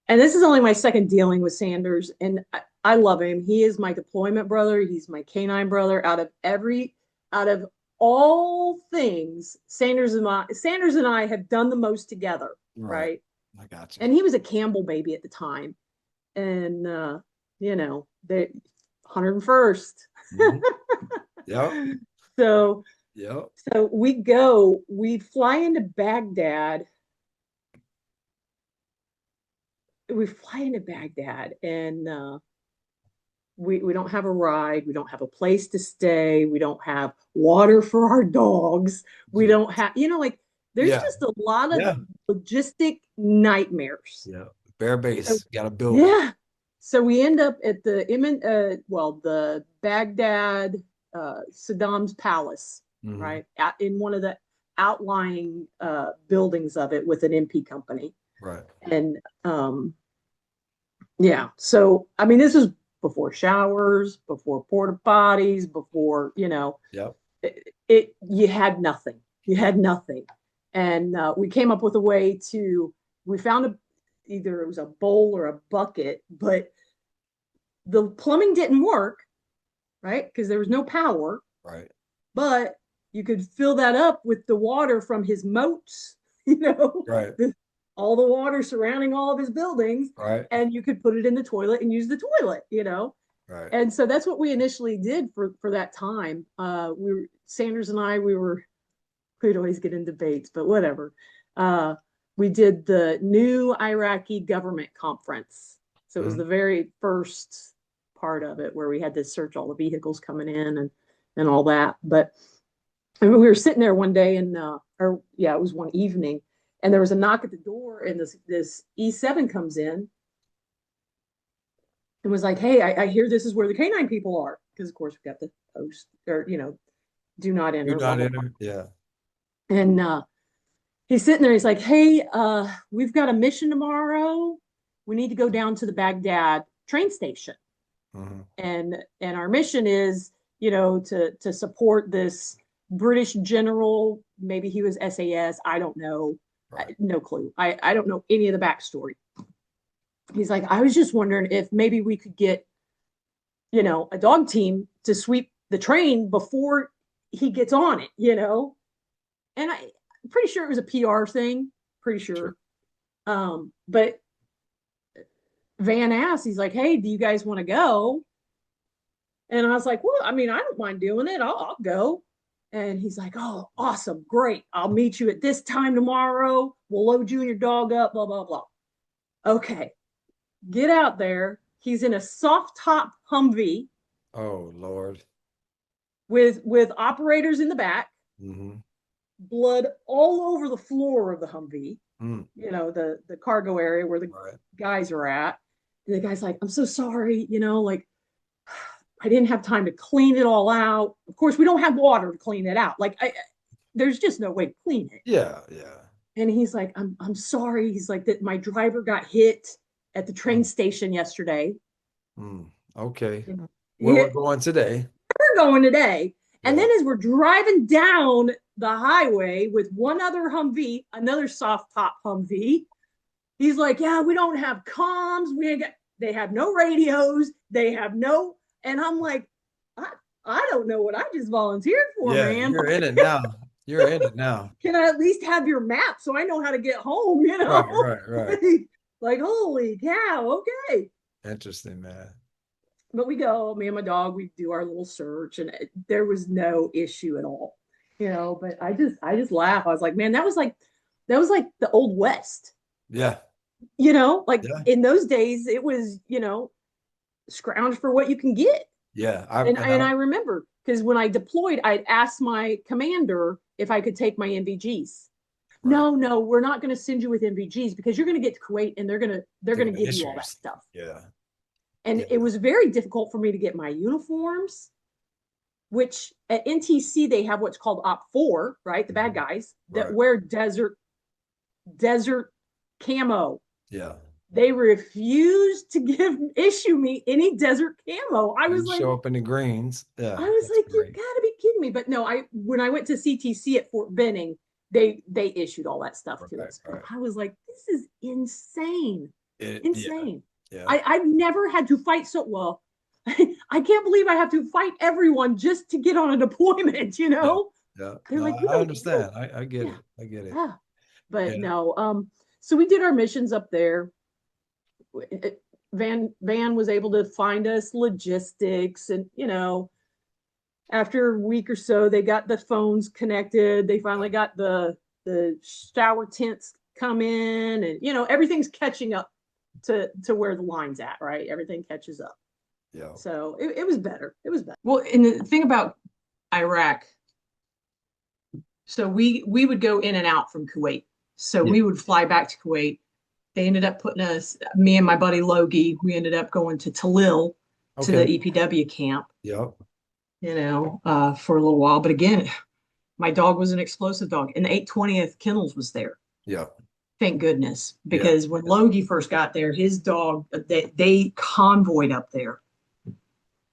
And this is only my second dealing with Sanders, and I love him. He is my deployment brother. He's my canine brother. Out of all things, Sanders and I have done the most together, Right. right? I got you. And he was a Campbell baby at the time, and the 101st. Mhm. Yep. so Yep. we fly into Baghdad. We fly into Baghdad, and we don't have a ride. We don't have a place to stay. We don't have water for our dogs. We Yeah. don't have, like, there's Yeah. just a lot of Yeah. logistic nightmares. Yeah. Bare So, base. Got to build it. yeah. So we end up at the Baghdad, Saddam's palace, Hmm. right? In one of the outlying buildings of it with an MP company. Right. And yeah. So, I mean, this is before showers, before porta potties, before, Yep. you had nothing. You had nothing. And we came up with a way we found either it was a bowl or a bucket, but the plumbing didn't work, right? Because there was no power, Right. but you could fill that up with the water from his moats, you know, Right. the, all the water surrounding all of his buildings, Right. and you could put it in the toilet and use the toilet. Right. And so that's what we initially did for that time. Sanders and I, we'd always get in debates, but whatever. We did the new Iraqi government conference. So it was Mhm. the very first part of it where we had to search all the vehicles coming in and all that. But we were sitting there one day or yeah, it was one evening, and there was a knock at the door, and this E7 comes in and was like, "Hey, I hear this is where the canine people are," because of course we got the post or do not You're enter, blah not blah in blah. there. Yeah. And he's sitting there. He's like, "Hey, we've got a mission tomorrow. We need to go down to the Baghdad train station, Hmm. and our mission is, to support this British general. Maybe he was SAS. I don't know. Right. No clue. I don't know any of the backstory." He's like, "I was just wondering if maybe we could get, a dog team to sweep the train before he gets on it. And I'm pretty sure it was a PR thing, pretty Sure. sure. But Van asked, he's like, "Hey, do you guys want to go?" And I was like, "Well, I mean, I don't mind doing it. I'll go." And he's like, "Oh, awesome, great. I'll meet you at this time tomorrow. We'll load you and your dog up, blah, blah, blah." Okay, get out there. He's in a soft top Humvee Oh, Lord. with operators in the back, Hmm. blood all over the floor of the Humvee, Mm. the cargo area where the Right. guys are at. And the guy's like, "I'm so sorry, like I didn't have time to clean it all out." Of course, we don't have water to clean it out. Like there's just no way to clean it. Yeah. Yeah. And he's like, I'm sorry. He's like, that my driver got hit at the train Mm. station yesterday. Mm. Okay. Where we're We're going today. going today. And Yeah. then as we're driving down the highway with one other Humvee, another soft top Humvee, he's like, "Yeah, we don't have comms. We ain't got, they have no radios. They have no," and I'm like, I, I don't know what I just volunteered for, Yeah. man. You're in it now. You're in it now. Can I at least have your map so I know how to get home, Right. Right. Right. like, holy cow, okay. Interesting, man. But we go, me and my dog, we do our little search, and there was no issue at all, but I just laugh. I was like, man, that was like the old West. Yeah. Like Yeah. in those days it was, scrounge for what you can get. Yeah. And I remember because when I deployed, I'd asked my commander if I could take my NVGs. Right. No, no, we're not going to send you with NVGs because you're going to get to Kuwait and they're They're going to gonna give you all issue. that stuff. Yeah. And Yeah. it was very difficult for me to get my uniforms, which at NTC they have what's called Op 4, right? The bad Mhm. guys that Right. wear desert camo. Yeah. They refused to issue me any desert camo. You show up in the greens. I Yeah, was that's like, you great. gotta be kidding me. But no, I when I went to CTC at Fort Benning, they issued all that stuff to Right. us. But Right. I was like, this is insane. Yeah. Insane. Yeah. I've never had to fight so well. I can't believe I have to fight everyone just to get on a deployment, you Yeah. know? Yeah. They're No, like, I we don't, understand. I get yeah. it. I get it. Ah. But Yeah. no, so we did our missions up there. Van was able to find us logistics and after a week or so they got the phones connected, they Yeah. finally got the shower tents come in, and everything's catching up to where the line's at, right? Everything catches up. Yeah. So it was better. It was better. Well, and the thing about Iraq, so we would go in and out from Kuwait. So Yeah. we would fly back to Kuwait. They ended up putting us, me and my buddy Logie, we ended up going to Talil to Okay. the EPW camp, Yep. for a little while. But again, my dog was an explosive dog, and the 820th Kennels was there. Yeah. Thank goodness, Yeah. because when Logie first got there, his dog they convoyed up there,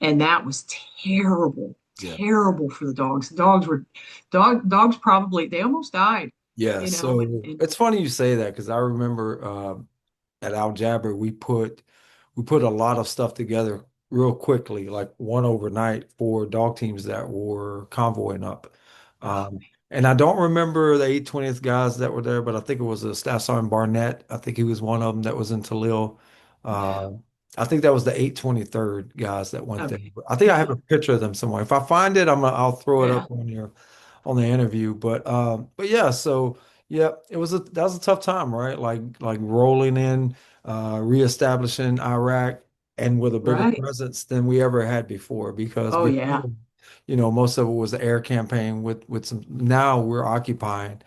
and that was terrible, Yeah. terrible for the dogs. The dogs were dogs probably they almost died, Yeah. So and it's funny you say that because I remember at Al Jabber we put a lot of stuff together real quickly, like one overnight for dog teams that were convoying up. oh, And I don't remember the 820th guys that were there, but I think it was a Staff Sergeant Barnett. I think he was one of them that was in Talil. yeah, Uh, I think that was the 823rd guys that went there. okay, But I think I have okay, a picture of them somewhere. If I find it, I'll throw it yeah, up on the interview. But yeah, so yeah, that was a tough time, right? Like rolling in, reestablishing Iraq and with a bigger right, presence than we ever had before because oh yeah, before, most of it was the air campaign with some now we're occupying.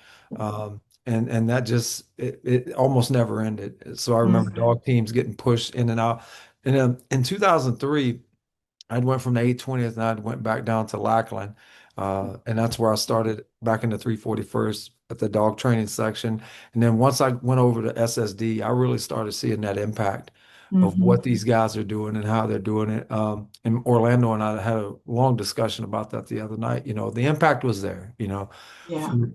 And that just it almost never ended. So I remember hmm, dog teams getting pushed in and out. And in 2003, I went from the 820th and I went back down to Lackland. And that's where I started back in the 341st at the dog training section. And then once I went over to SSD, I really started seeing that impact of hmm, what these guys are doing and how they're doing it. And Orlando and I had a long discussion about that the other night. The impact was there, yeah,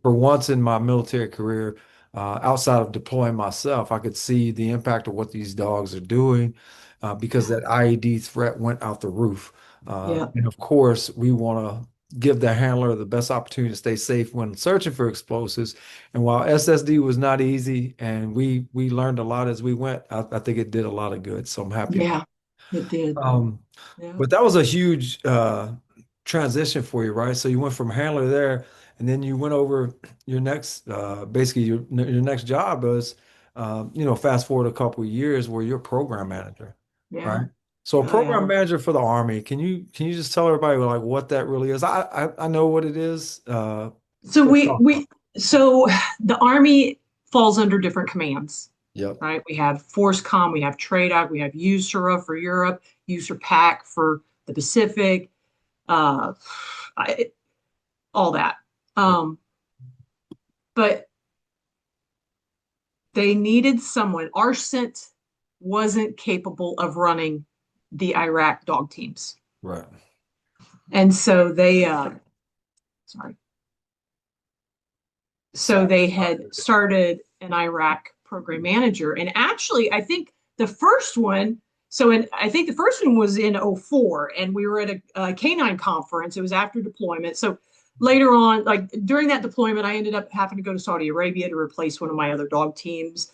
for once in my military career, outside of deploying myself, I could see the impact of what these dogs are doing because yeah, that IED threat went out the roof. yeah, And of course, we want to give the handler the best opportunity to stay safe when searching for explosives. And while SSD was not easy, and we learned a lot as we went, I think it did a lot of good. So I'm happy about yeah, it. it did, Um, yeah. but that was a huge transition for you, right? So you went from handler there, and then you went over your next, basically your next job was, fast forward a couple of years where you're program manager, Yeah. right? So a Oh program yeah. manager for the Army, can you just tell everybody like what that really is? I know what it is, So but we talk about we so the Army falls under different commands, it. Yep. right? We have FORSCOM, we have TRADOC, we have USERA for Europe, USERPAC for the Pacific, uh, I, all that. Yeah. Um, but they needed someone. Our scent wasn't capable of running the Iraq dog teams, Right. and so sorry, so Sorry. they had started an Iraq program manager. And actually, I think the first one, I think the first one was in '04, and we were at a canine conference. It was after deployment. So later on, like during that deployment, I ended up having to go to Saudi Arabia to replace one of my other dog teams.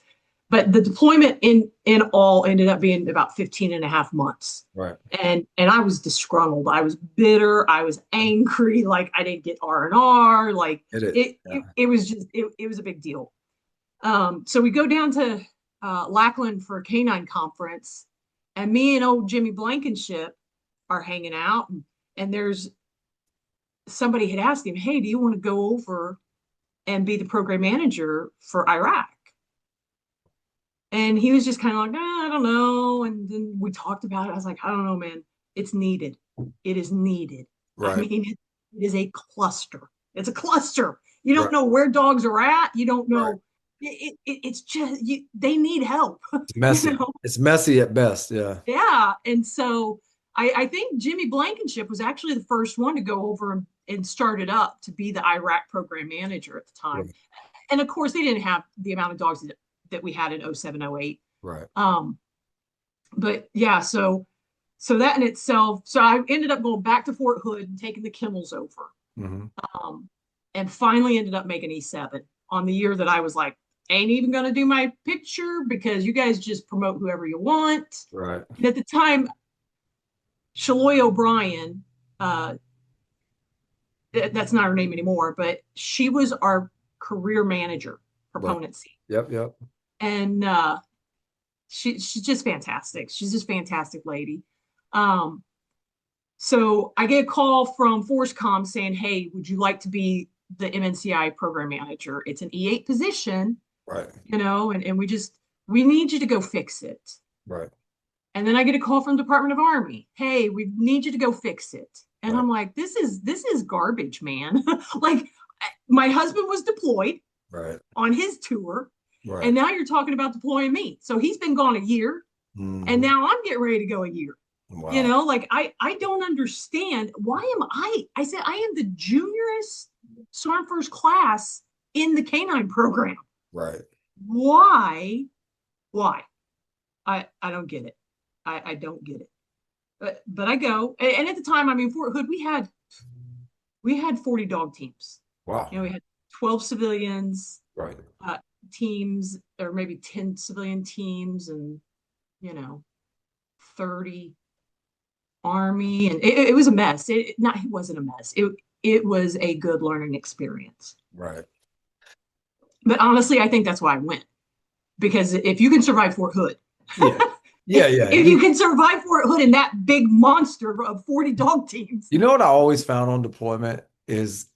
But the deployment in all ended up being about 15 and a half months. Right. And I was disgruntled. I was bitter. I was angry. Like I didn't get R&R. Like It is. it was just it was a big deal. So we go down to Lackland for a canine conference, and me and old Jimmy Blankenship are hanging out, and there's somebody had asked him, "Hey, do you want to go over and be the program manager for Iraq?" And he was just kind of like, I don't know. And then we talked about it. I was like, I don't know, man. It's needed. It is needed. I Right. mean, it is a cluster. It's a cluster. You don't Right. know where dogs are at. You don't Right. know. It's just they need help. It's You messy. know, It's messy at best. Yeah. yeah. And so I think Jimmy Blankenship was actually the first one to go over and start it up to be the Iraq program manager at the time. Right. And of course, they didn't have the amount of dogs that we had in 07, 08. Right. Um, but yeah, so that in itself, so I ended up going back to Fort Hood and taking the kennels over. Hmm. Um, and finally ended up making E7 on the year that I was like, ain't even gonna do my picture because you guys just promote whoever you want. Right. And at the time, Shaloy O'Brien, uh, that's not her name anymore, but she was our career manager for Right. Ponency. Yep. Yep. And she's just fantastic. She's just a fantastic lady. Um, so I get a call from Forcecom saying, "Hey, would you like to be the MNCI program manager? It's an E8 position, Right. and we need you to go fix it." Right. And then I get a call from Department of Army. "Hey, we need you to go fix it." And Right. I'm like, this is garbage, man. Like my husband was deployed Right. on his tour, Right. and now you're talking about deploying me. So he's been gone a year, and Hmm. now I'm getting ready to go a year. Wow. Like I don't understand why am I said I am the juniorest sergeant first class in the canine program. Right. Why? Why? I don't get it. I don't get it. But I go, and at the time, I mean, Fort Hood, we had 40 dog teams. Wow. We had 12 civilians Right. uh, teams, or maybe 10 civilian teams, and you know 30 Army, and it was a mess. It wasn't a mess. It was a good learning experience. Right. But honestly, I think that's why I went, because if you can survive Fort Hood, Yeah. Yeah. Yeah. if you can survive Fort Hood in that big monster of 40 dog teams, You know what I always found on deployment is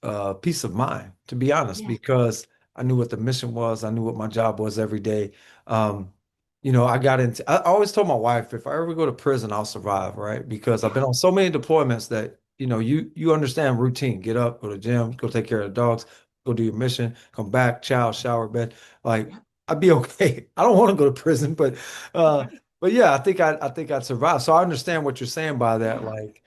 peace of mind, to be honest, yeah, because I knew what the mission was. I knew what my job was every day. Um, I always told my wife, if I ever go to prison, I'll survive, right? Because I've yeah, been on so many deployments that, you understand routine. Get up, go to the gym, go take care of the dogs, go do your mission, come back, chow, shower, bed. Like yeah, I'd be okay. I don't want to go to prison, but yeah, I think I'd survive. So I understand what you're saying by that. yeah, Like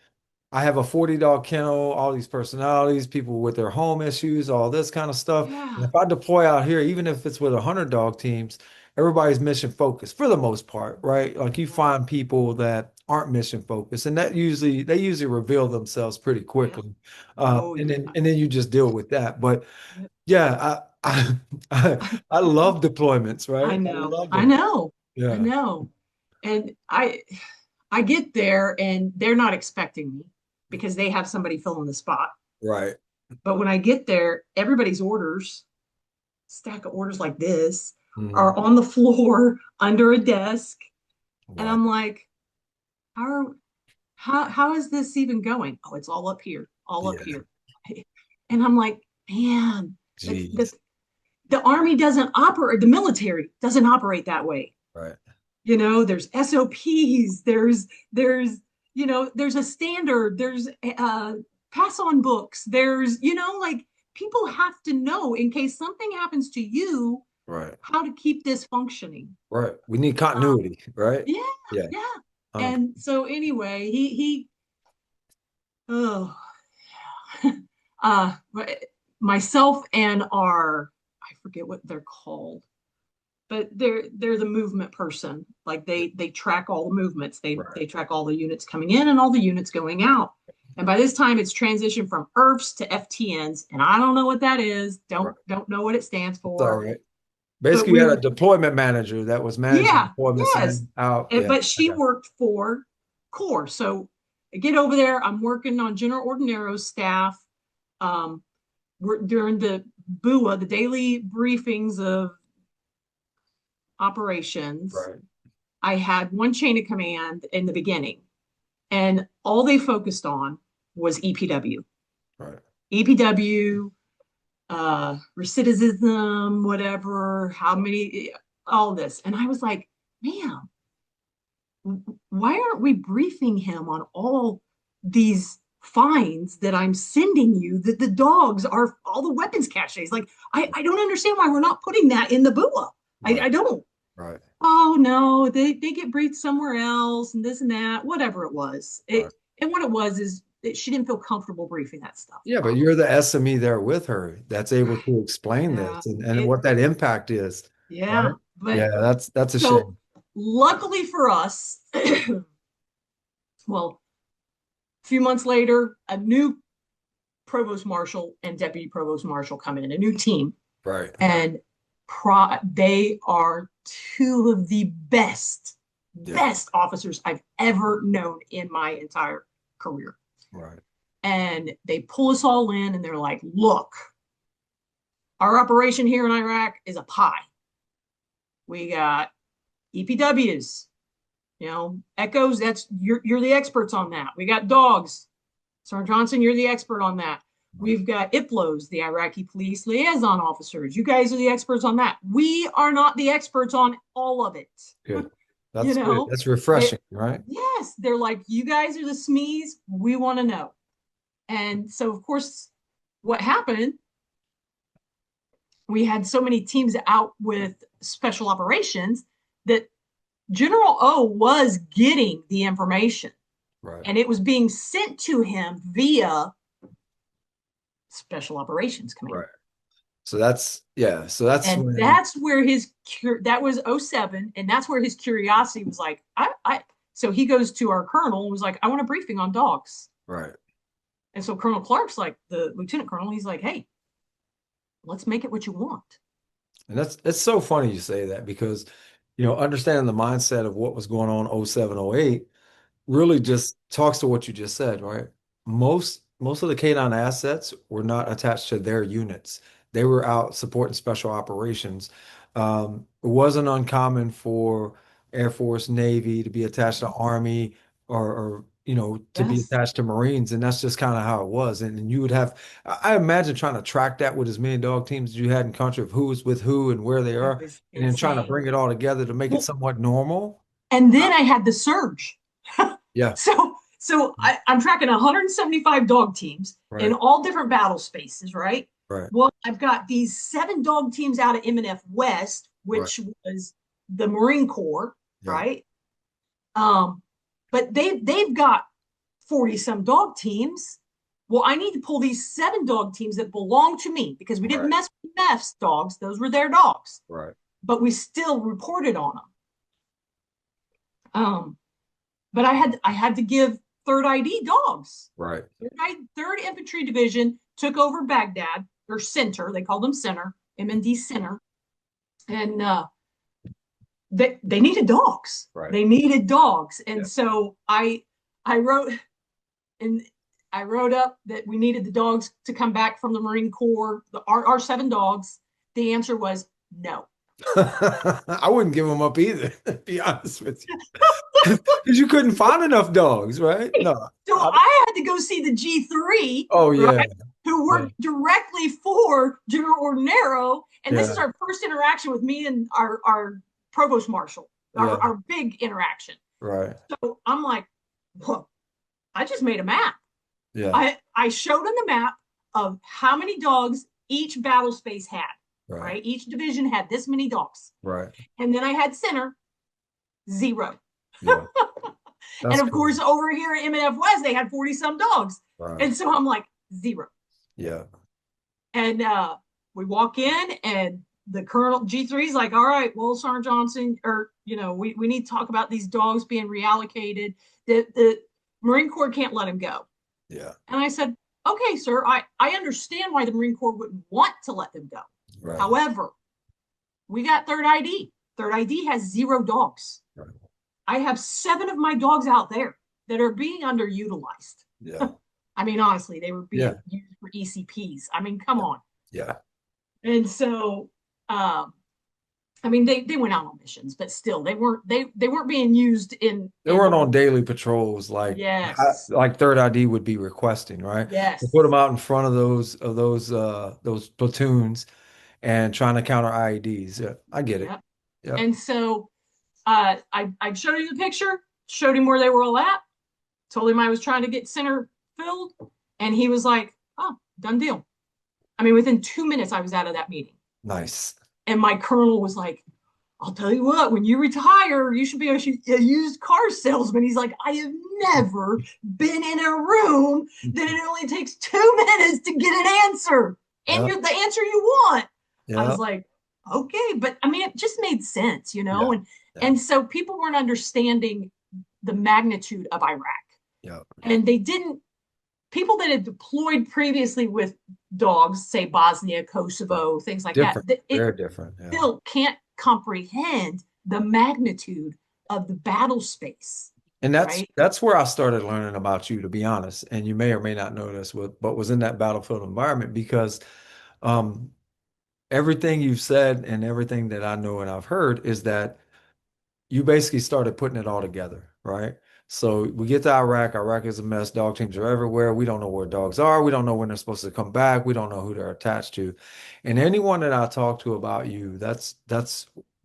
I have a 40 dog kennel, all these personalities, people with their home issues, all this kind of stuff. And yeah, if I deploy out here, even if it's with 100 dog teams, everybody's mission focused for the most part, right? Like you yeah. find people that aren't mission focused, and they usually reveal themselves pretty Yeah. quickly. Oh And yeah. then you just deal with that. But Yep. yeah, I love deployments, I right? I know. love I them. know. I Yeah, know. And I get there and they're not expecting me because they have somebody filling the spot. right. But when I get there, everybody's orders, stack of orders like this, Mhm. are on the floor under a desk. And Wow. I'm like, how are, how is this even going? Oh, it's all up here, all up Yeah. here. And I'm like, man, that's Jeez. the army doesn't operate, the military doesn't operate that way. Right. There's SOPs, there's a standard, there's pass on books, like people have to know in case something happens to you Right. how to keep this functioning. Right. We need Um, continuity, right? yeah, Yeah. yeah. 100. And so anyway, oh, uh, myself and I forget what they're called, but they're the movement person. Like they track all the movements. They Right. they track all the units coming in and all the units going out. And by this time, it's transitioned from IRFs to FTNs, and I don't know what that is. Right. Don't know what it stands It's all for. right. But Basically, you we had a were, deployment manager that was managing yeah, deployments yes. in, out. Yeah. But I she got worked for Core. So I get over there. I'm working on General Ordinaro's staff. We're during the BUA, the daily briefings of you. operations. Right. I had one chain of command in the beginning, and all they focused on was EPW. Right. EPW, recidivism, whatever, how many, all this. And I was like, man, why aren't we briefing him on all these fines that I'm sending you, that the dogs are all the weapons caches? Like, I don't understand why we're not putting that in the BUA. Right. I don't. Right. Oh no, they get briefed somewhere else and this and that, whatever it was. Right. And what it was is that she didn't feel comfortable briefing that stuff, Yeah, but probably. you're the SME there with her that's able to explain Yeah, this and it what that impact is. Right. yeah, but Yeah, that's a so shame. luckily for us, well, a few months later, a new provost marshal and deputy provost marshal come in, a new team, Right. and they are two of the Yeah. best officers I've ever known in my entire career. Right. And they pull us all in and they're like, look, our operation here in Iraq is a pie. We got EPWs, echoes. That's you're the experts on that. We got dogs. Sergeant Johnson, you're the expert on that. Right. We've got IPLOs, the Iraqi police liaison officers. You guys are the experts on that. We are not the experts on all of it. Good. you That's good. know, That's they, refreshing, right? yes, they're like, you guys are the SMEs. We want to know. And so, of course, what happened, we had so many teams out with special operations that General O was getting the information Right. and it was being sent to him via Special Operations Command. Right. So that's yeah. So that's And when that's where that was '07, and that's where his curiosity was like, I so he goes to our colonel and was like, I want a briefing on dogs. right. And so Colonel Clark's like, the lieutenant colonel, he's like, hey, let's make it what you want. And that's it's so funny you say that because understanding the mindset of what was going on 07, 08 really just talks to what you just said, right? Most of the K9 assets were not attached to their units. They were out supporting special operations. It wasn't uncommon for Air Force, Navy to be attached to Army or to be Yes, attached to Marines, and that's just kind of how it was. And you would have, I imagine trying to track that with as many dog teams as you had in country of who was with who and where they it are, was and then trying to insane. bring it all together to make it Well, somewhat normal. and then I had the surge. Yeah, I'm tracking 175 dog teams in right, all different battle spaces, right? right, Well, I've got these 7 dog teams out of M&F West, right. which was the Marine Corps, Yeah. right? Um, but they've got 40 some dog teams. Well, I need to pull these 7 dog teams that belong to me because we didn't Right, mess with Meth's dogs; those were their dogs, right, but we still reported on them. But I had to give third ID dogs. right. Third Infantry Division took over Baghdad or Center. They called them Center, MND Center, and they needed dogs. Right. They needed dogs, Yeah. and so I wrote and I wrote up that we needed the dogs to come back from the Marine Corps. Our 7 dogs. The answer was no. I wouldn't give them up either, to be honest with you. Because you couldn't find enough dogs, right? No. So I had to go see the G3, Oh yeah. right? Who Yeah. worked directly for General Ordinero. And this is Yeah. our first interaction with me and our provost marshal, Yeah. our big interaction. Right. So I'm like, whoa, I just made a map. Yeah. I showed him the map of how many dogs each battle space had, Right. right? Each division had this many dogs. Right. And then I had Center, 0. Yeah. And That's of cool. course, over here at M&F West, they had 40 some dogs. Right. And so I'm like, 0. Yeah. And we walk in, and the Colonel G3 is like, all right, well, Sergeant Johnson, or, we need to talk about these dogs being reallocated. The Marine Corps can't let him go. Yeah. And I said, okay, sir, I understand why the Marine Corps wouldn't want to let them go. Right. However, we got third ID. Third ID has 0 dogs. Right. I have 7 of my dogs out there that are being underutilized. Yeah. I mean, honestly, they were being Yeah. used for ECPs. I mean, come on. Yeah. And so I mean, they went out on missions, but still, they weren't being used They weren't in on daily patrols like yes, like Third ID would be requesting, right? To put them yes, out in front of those platoons and trying to counter IEDs. Yeah, I get it. yep. Yep. And so I showed him the picture, showed him where they were all at, told him I was trying to get center filled, and he was like, "Oh, done deal." I mean, within 2 minutes, I was out of that meeting, Nice. and my colonel was like, I'll tell you what, when you retire, you should be a used car salesman. He's like, I have never been in a room that it only takes 2 minutes to get an answer and Yeah. you're the answer you want. I Yeah. was like, okay, but I mean, it just made sense, Yeah. Yeah. and so people weren't understanding the magnitude of Iraq, Yeah. and they didn't. People that had deployed previously with dogs, say Bosnia, Right. Kosovo, things like that, Different. it Very different. Yeah. still can't comprehend the magnitude of the battle space, And that's right? that's where I started learning about you, to be honest. And you may or may not know this, but was in that battlefield environment because um, everything you've said and everything that I know and I've heard is that you basically started putting it all together, right? So we get to Iraq. Iraq is a mess. Dog teams are everywhere. We don't know where dogs are. We don't know when they're supposed to come back. We don't know who they're attached to. And anyone that I talk to about you, that's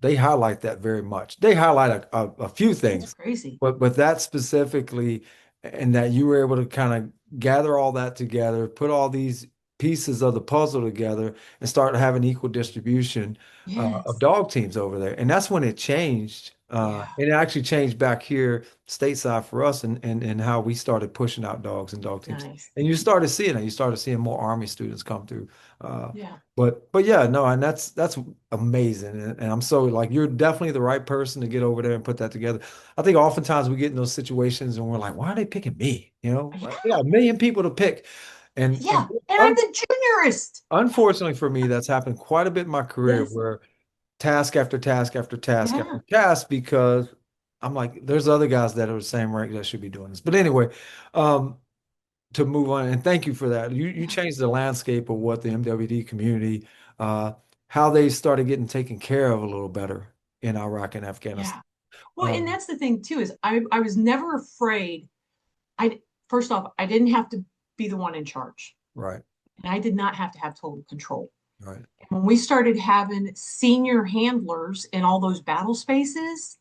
they highlight that very much. They highlight a few It's things, crazy. but that specifically, and that you were able to kind of gather all that together, put all these pieces of the puzzle together, and start having equal distribution of Yes. dog teams over there. And that's when it changed. Yeah. And it actually changed back here stateside for us and how we started pushing out dogs and dog teams. Nice. And you started seeing it. You started seeing more Army students come through. Uh, Yeah. but yeah, no, and that's amazing. And I'm so like you're definitely the right person to get over there and put that together. I think oftentimes we get in those situations and we're like, why are they picking me? You know, like, we Yeah. got a million people to pick. And Yeah. And I'm the juniorist. unfortunately for me, that's happened quite a bit in my career Yes. where task after task after task after Yeah. task because I'm like, there's other guys that are the same rank that should be doing this. But anyway, um, to move on, and thank you for that. You Yeah. changed the landscape of what the MWD community, uh, how they started getting taken care of a little better in Iraq and Afghanistan. Yeah. Well, and Um, that's the thing too, is I was never afraid. I first off, I didn't have to be the one in charge. right, And I did not have to have total control. right, When we started having senior handlers in all those battle spaces,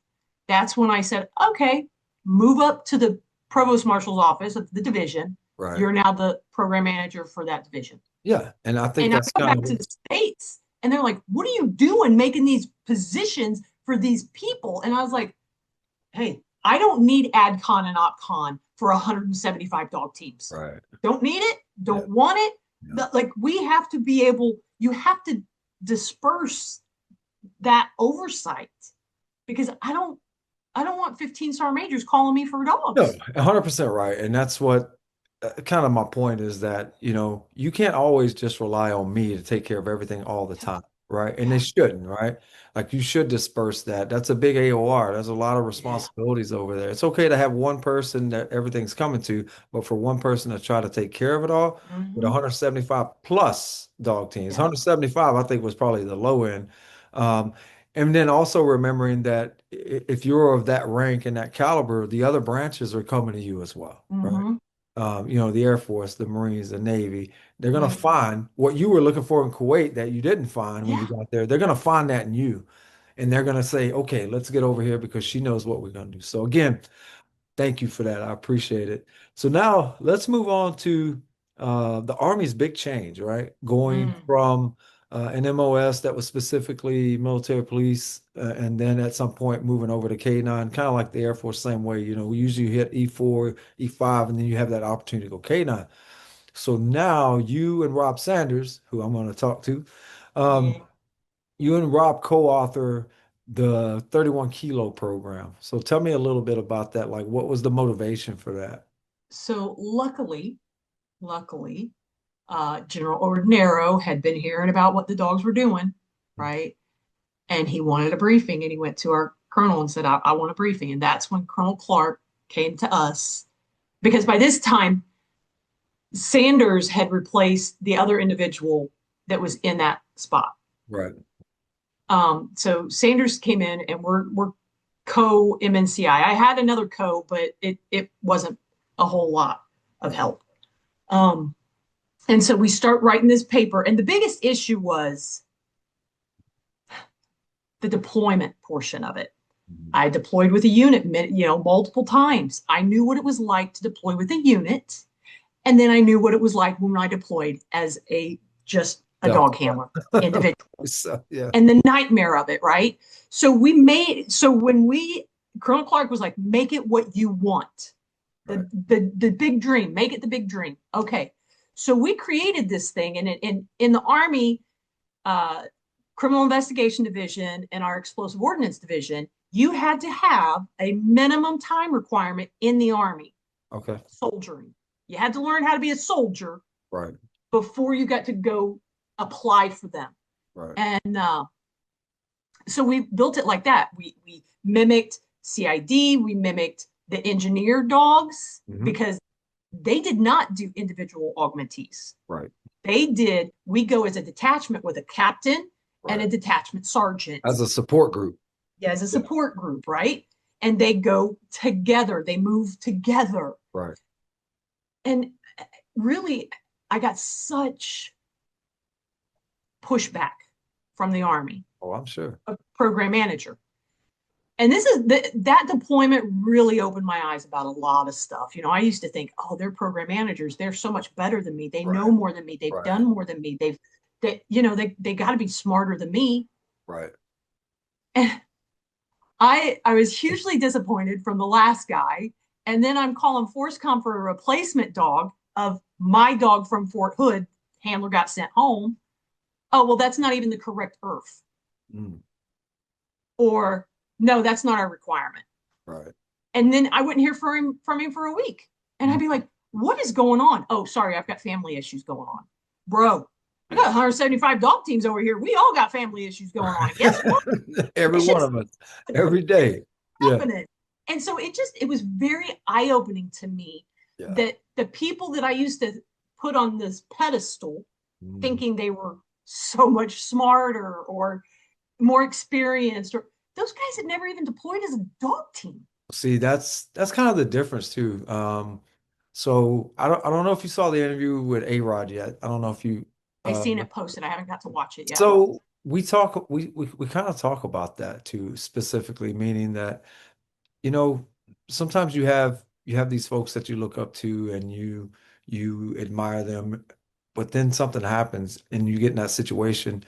that's when I said, okay, move up to the provost marshal's office of the division. right. You're now the program manager for that division. Yeah, and I think And I that's go kind back of to the States and they're like, what are you doing making these positions for these people? And I was like, hey, I don't need AdCon and OpCon for 175 dog teams. right. Don't need it, Yeah, don't want it. yeah. Like we have to be able, you have to disperse that oversight because I don't want 15-star majors calling me for No, dogs. 100% right. And that's what kind of my point is that, you can't always just rely on me to take care of everything all the Yeah, time, right? And they yeah, shouldn't, right? Like you should disperse that. That's a big AOR. There's a lot of yeah. responsibilities over there. It's okay to have one person that everything's coming to, but for one person to try to take care of it all with Mm-hmm. 175 plus dog teams, Yeah, 175, I think was probably the low end. Um, and then also remembering that if you're of that rank and that caliber, the other branches are coming to you as well, right? mm-hmm. The Air Force, the Marines, the Navy, they're going to Right. find what you were looking for in Kuwait that you didn't find when you Yeah. got there. They're going to find that in you. And they're going to say, okay, let's get over here because she knows what we're going to do. So again, thank you for that. I appreciate it. So now let's move on to the Army's big change, right? Going Mm. from an MOS that was specifically military police, and then at some point moving over to K9, kind of like the Air Force, same way. We usually hit E4, E5, and then you have that opportunity to go K9. So now you and Rob Sanders, who I'm going to talk to, um, Yeah. you and Rob co-author the 31 Kilo program. So tell me a little bit about that. Like, what was the motivation for that? So luckily, General Ordinero had been hearing about what the dogs were doing, right? And he wanted a briefing, and he went to our colonel and said, I want a briefing. And that's when Colonel Clark came to us because by this time, Sanders had replaced the other individual that was in that spot. Right. So Sanders came in and we're co MNCI. I had another co, but it wasn't a whole lot of help. Um, and so we start writing this paper, and the biggest issue was the deployment portion of it. Mhm. I deployed with a unit, multiple times. I knew what it was like to deploy with a unit, and then I knew what it was like when I deployed as a just a Delta. dog handler, individual, So, yeah. and the nightmare of it, right? So when we Colonel Clark was like, make it what you want. Right. The big dream, make it the big dream. Okay. So we created this thing, and in the Army, uh, Criminal Investigation Division and our Explosive Ordnance Division, you had to have a minimum time requirement in the Army Okay. soldiering. You had to learn how to be a soldier Right. before you got to go apply for them. Right. And so we built it like that. We mimicked CID, we mimicked the engineer dogs Hmm. because they did not do individual augmentees. Right. We go as a detachment with a captain and Right. a detachment sergeant. As a support group. Yeah, as a Yeah. support group, right? And they go together, they move together. Right. And really, I got such pushback from the Army, Oh, I'm sure. a program manager. And that deployment really opened my eyes about a lot of stuff. I used to think, oh, they're program managers. They're so much better than me. They know Right. more than me. They've Right. done more than me. They got to be smarter than me. Right. And I was hugely disappointed from the last guy. And then I'm calling ForceCom for a replacement dog of my dog from Fort Hood. Handler got sent home. Oh, well, that's not even the correct earth. Mm. Or no, that's not our requirement. Right. And then I wouldn't hear from him for a week. And I'd Mm. be like, what is going on? Oh, sorry, I've got family issues going on. Bro, I got Yeah. 175 dog teams over here. We all got family issues going on. And guess what? Every It's one just of us, every day. Yeah. happening. And so it was very eye-opening to me Yeah. that the people that I used to put on this pedestal, Mhm. thinking they were so much smarter or more experienced, or those guys had never even deployed as a dog team. See, that's kind of the difference too. So I don't know if you saw the interview with A-Rod yet. I don't know if you I uh seen it posted. I haven't got to watch it yet. so we kind of talk about that too, specifically, meaning that, you know, sometimes you have these folks that you look up to and you admire them, but then something happens and you get in that situation.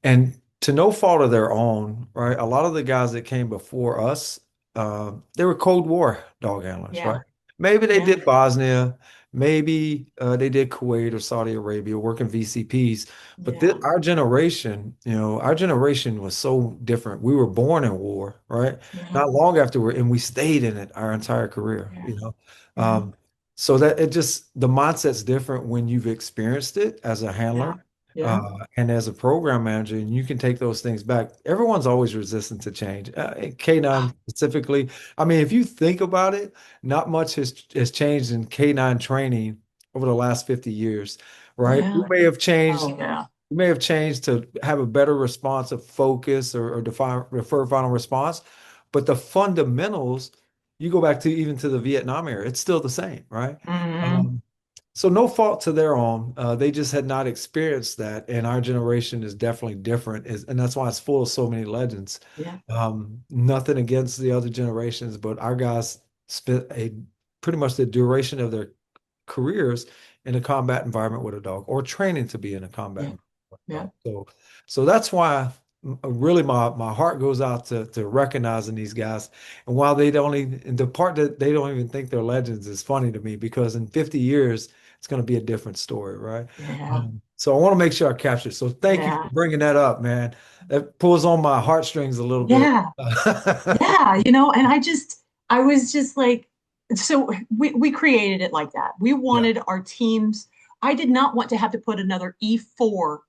And to no fault of their own, right? A lot of the guys that came before us, they were Cold War dog handlers, right? Yeah, Maybe they yeah, did Bosnia, maybe they did Kuwait or Saudi Arabia working VCPs. But yeah, our generation, our generation was so different. We were born in war, right? yeah, Not long afterward, and we stayed in it our entire career. yeah, yeah, Um, so that it just the mindset's different when you've experienced it as a yeah, handler yeah, and as a program manager, and you can take those things back. Everyone's always resistant to change. K9 specifically. I mean, if you think about it, not much has changed in K9 training over the last 50 years, right? yeah. Oh, yeah, We may have changed to have a better response of focus or define refer final response, but the fundamentals, you go back to even to the Vietnam era, it's still the same, right? hmm, Um, so no fault to their own. They just had not experienced that, and our generation is definitely different, and that's why it's full of so many legends. yeah, Nothing against the other generations, but our guys spent a pretty much the duration of their careers in a combat environment with a dog, or training to be in a combat yeah, environment with a yeah, dog. So that's why really my heart goes out to recognizing these guys. And while they don't even, and the part that they don't even think they're legends is funny to me because in 50 years, it's going to be a different story, right? yeah, So I want to make sure I capture it. So thank you for yeah, bringing that up, man. That pulls on my heartstrings a little bit. yeah, yeah. And I was just like, so we created it like that. We Yeah, wanted our teams. I did not want to have to put another E4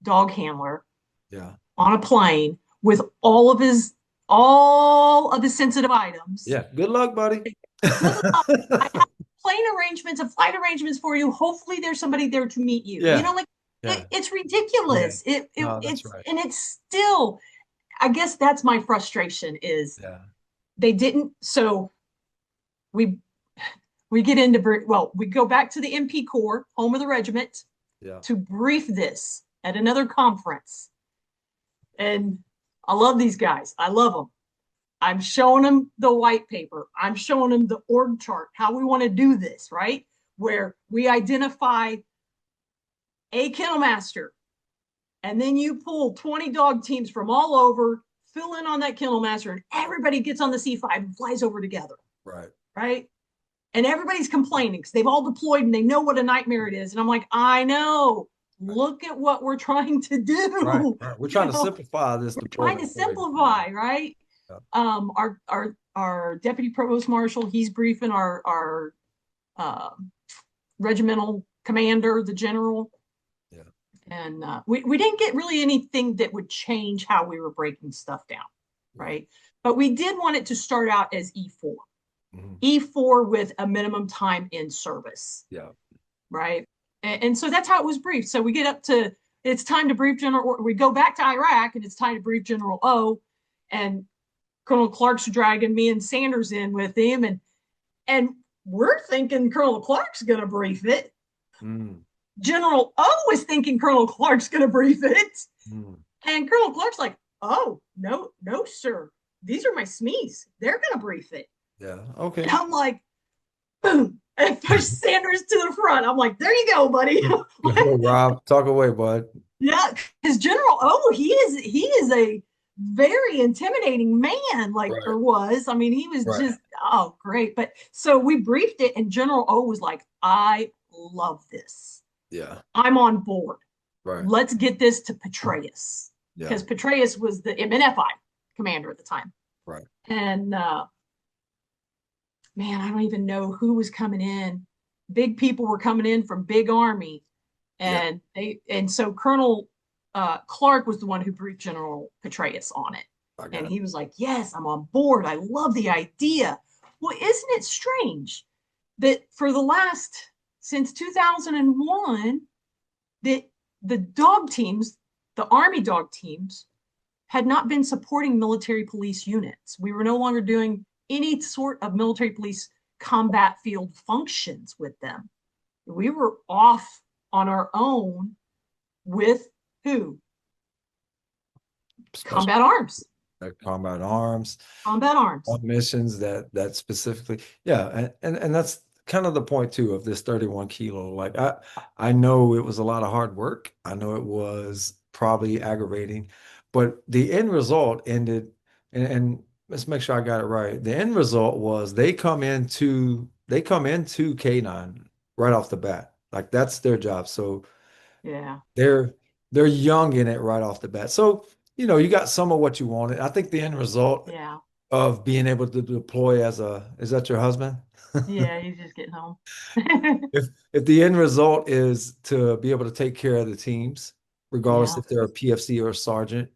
dog handler yeah, on a plane with all of his sensitive items. yeah. Good luck, buddy. Good luck. I have plane arrangements and flight arrangements for you. Hopefully, there's somebody there to meet you. Yeah, Like yeah, it's yeah. ridiculous. No, that's it's right. and it's still. I guess that's my frustration is Yeah. they didn't. So we we get into well, we go back to the MP Corps, home of the regiment, Yeah. to brief this at another conference. And I love these guys. I love them. I'm showing them the white paper. I'm showing them the org chart, how we want to do this, right? Where we identify a kennel master, and then you pull 20 dog teams from all over, fill in on that kennel master, and everybody gets on the C5 and flies over together, Right. right? And everybody's complaining because they've all deployed and they know what a nightmare it is. And I'm like, I know. Right. Look at what we're trying to Right. do. Right. We're You trying to know, simplify this we're trying to deployment for you. simplify, right? Yeah. Our deputy provost marshal, he's briefing our uh, regimental commander, the general, Yeah. and we didn't get really anything that would change how we were breaking stuff down, Right. right? But we did want it to start out as E4, Hmm. E4 with a minimum time in service, Yeah. right? And so that's how it was briefed. So we get up to it's time to brief General. We go back to Iraq, and it's time to brief General O, and Colonel Clark's dragging me and Sanders in with him, and we're thinking Colonel Clark's going to brief it. Mm. General O is thinking Colonel Clark's going to brief it, Mm. and Colonel Clark's like, "Oh no, no, sir, these are my SMEs. They're going to brief it." Yeah. And Okay. I'm like, boom, and push Sanders to the front. I'm like, "There you go, buddy." Go, Rob, talk away, bud. Yeah, because General O, he is a very intimidating man, like, Right. or was. I mean, he was Right. just, oh, great. But so we briefed it, and General O was like, I love this. Yeah. I'm on board. Right. Let's get this to Petraeus, Yeah. because Petraeus was the MNFI commander at the time. Right. And man, I don't even know who was coming in. Big people were coming in from Big Army, Yeah. and so Colonel Clark was the one who briefed General Petraeus on it, I and got it. he was like, "Yes, I'm on board. I love the idea." Well, isn't it strange that for the last since 2001 that the dog teams, the Army dog teams, had not been supporting military police units. We were no longer doing any sort of military police combat field functions with them. We were off on our own with who? Special Combat arms. combat arms Combat arms. on missions that specifically. Yeah. And that's kind of the point too of this 31 kilo. Like I know it was a lot of hard work. I know it was probably aggravating, but the end result ended, and let's make sure I got it right. The end result was they come into K9 right off the bat. Like that's their job. So Yeah. they're they're young in it right off the bat. So, you got some of what you wanted. I think the end result Yeah. of being able to deploy is that your husband? Yeah. He's just getting home. If the end result is to be able to take care of the teams, regardless Yeah. if they're a PFC or a sergeant,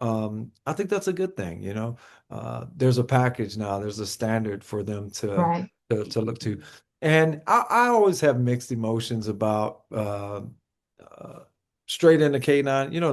I think that's a good thing. There's a package now, there's a standard for them to Right. to look to. And I always have mixed emotions about uh, straight into K9. The Yeah.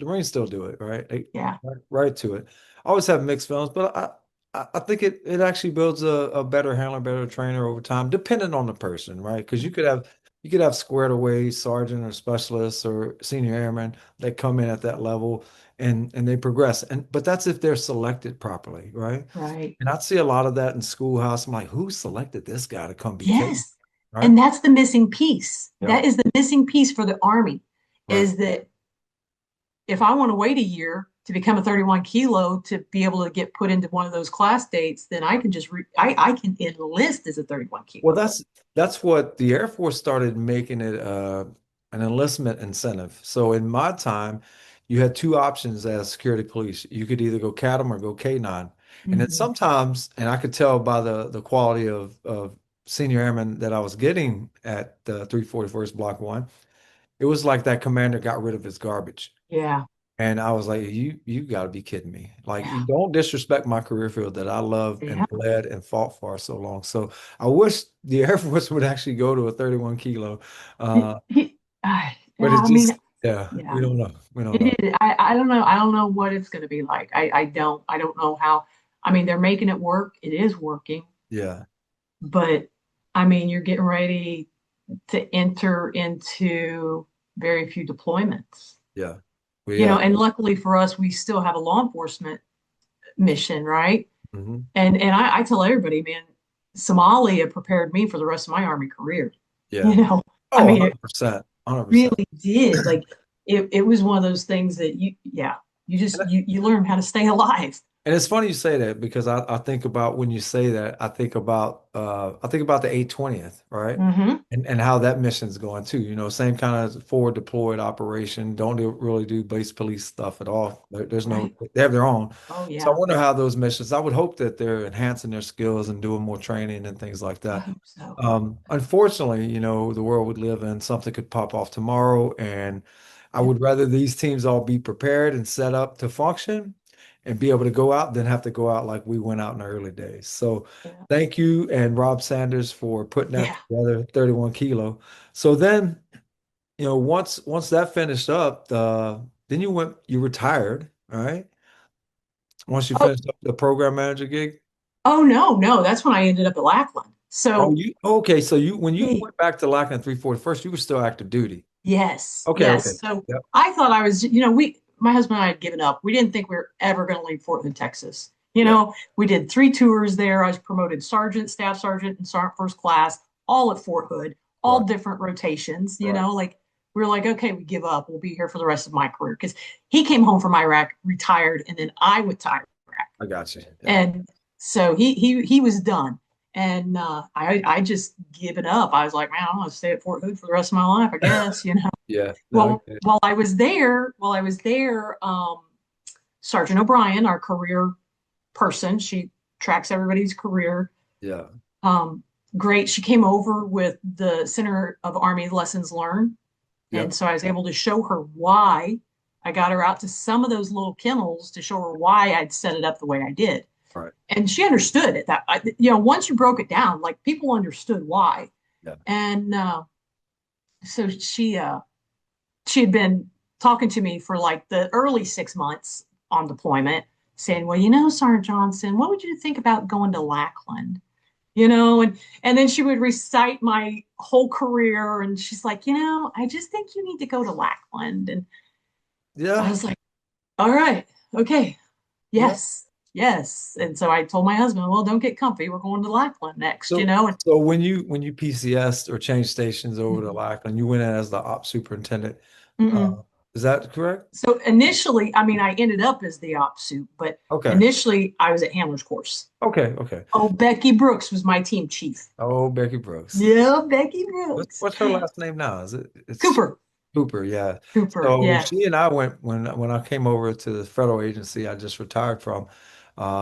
Marines still do it, right? Yeah. Right to it. I always have mixed feelings, but I think it actually builds a better handler, better trainer over time, depending on the person, right? Because you could have squared away sergeant or specialists or senior airmen that come in at that level and they progress. But that's if they're selected properly, right? Right. And I'd see a lot of that in schoolhouse. I'm like, who selected this guy to come be K? Yes. Right? And that's the missing piece. Yeah. That is the missing piece for the Army Right. is that if I want to wait a year to become a 31 kilo to be able to get put into one of those class dates, then I can just I can enlist as a 31 Well, kilo. that's what the Air Force started making it an enlistment incentive. So in my time, you had two options as security police. You could either go CADM or go K9. And then Mm-hmm. sometimes, and I could tell by the quality of senior airmen that I was getting at the 341st Block 1, it was like that commander got rid of his garbage. Yeah. And I was like, you got to be kidding me. Like, you Yeah. don't disrespect my career field that I loved Yeah. and bled and fought for so long. So I wish the Air Force would actually go to a 31 kilo. Uh, Yeah, but I it's mean, just, Yeah, Yeah. we don't know. We don't know. It is. I don't know. I don't know what it's going to be like. I don't know how. I mean, they're making it work. It is working, Yeah, but I mean, you're getting ready to enter into very few deployments. yeah. Well, yeah. And luckily for us, we still have a law enforcement mission, right? Hmm. And I tell everybody, man, Somalia prepared me for the rest of my Army career. You Yeah. know, I Oh, mean, it 100%. 100%. really did. Like it was one of those things that yeah, you learn how to stay alive. And it's funny you say that because I think about when you say that, I think about the 820th, right? Hmm. And how that mission's going too. Same kind of forward deployed operation. Don't really do base police stuff at all. There's no Right. they have their own. Oh So I yeah. wonder how those missions, I would hope that they're enhancing their skills and doing more training and things like I that. hope so. Unfortunately, the world we live in, something could pop off tomorrow, and I Yeah. would rather these teams all be prepared and set up to function and be able to go out than have to go out like we went out in the early days. So Yeah. thank you and Rob Sanders for putting that Yeah. together, 31 kilo. So then, once that finished up, then you retired, all right? Once you Oh, finished up the program manager gig. oh no, no. That's when I ended up at Lackland. Oh, So okay. So when you yeah, went back to Lackland 341st, you were still active duty. yes, Okay, okay. yes. So Yep, I thought I was, my husband and I had given up. We didn't think we were ever going to leave Fort Hood, Texas. yep, We did 3 tours there. I was promoted sergeant, staff sergeant, and sergeant first class, all at Fort Hood, all right, different rotations. right. Like we were like, okay, we give up. We'll be here for the rest of my career because he came home from Iraq, retired, and then I went to Iraq. I got you. Yeah. And so he was done. And I just given up. I was like, man, I'm gonna stay at Fort Hood for the rest of my life, I guess. Yeah. No, I Well, get it. while I was there, Sergeant O'Brien, our career person, she tracks everybody's career. Yeah. Um, Great. She came over with the Center of Army Lessons Learned. And Yep. so I was able to show her why I got her out to some of those little kennels to show her why I'd set it up the way I did. Right. And she understood it once you broke it down, like people understood why. Yeah. And so she had been talking to me for like the early 6 months on deployment, saying, well, Sergeant Johnson, what would you think about going to Lackland? And then she would recite my whole career, and she's like, I just think you need to go to Lackland. And I Yeah. was like, all right, okay, Yeah. yes, yes. And so I told my husband, well, don't get comfy. We're going to Lackland next, So And so when you PCSed or changed stations over to Mhm. Lackland, you went in as the op superintendent. Mm-mm. Uh, is that correct? So initially, I mean, I ended up as the op suit, but Okay. initially I was at handler's course. Okay. Okay. Oh, Becky Brooks was my team chief. Oh, Becky Brooks. Yeah, Becky What's Brooks. what's her last name now? It's Cooper. Cooper, yeah. Cooper. So Yeah, she and I went when I came over to the federal agency I just retired from.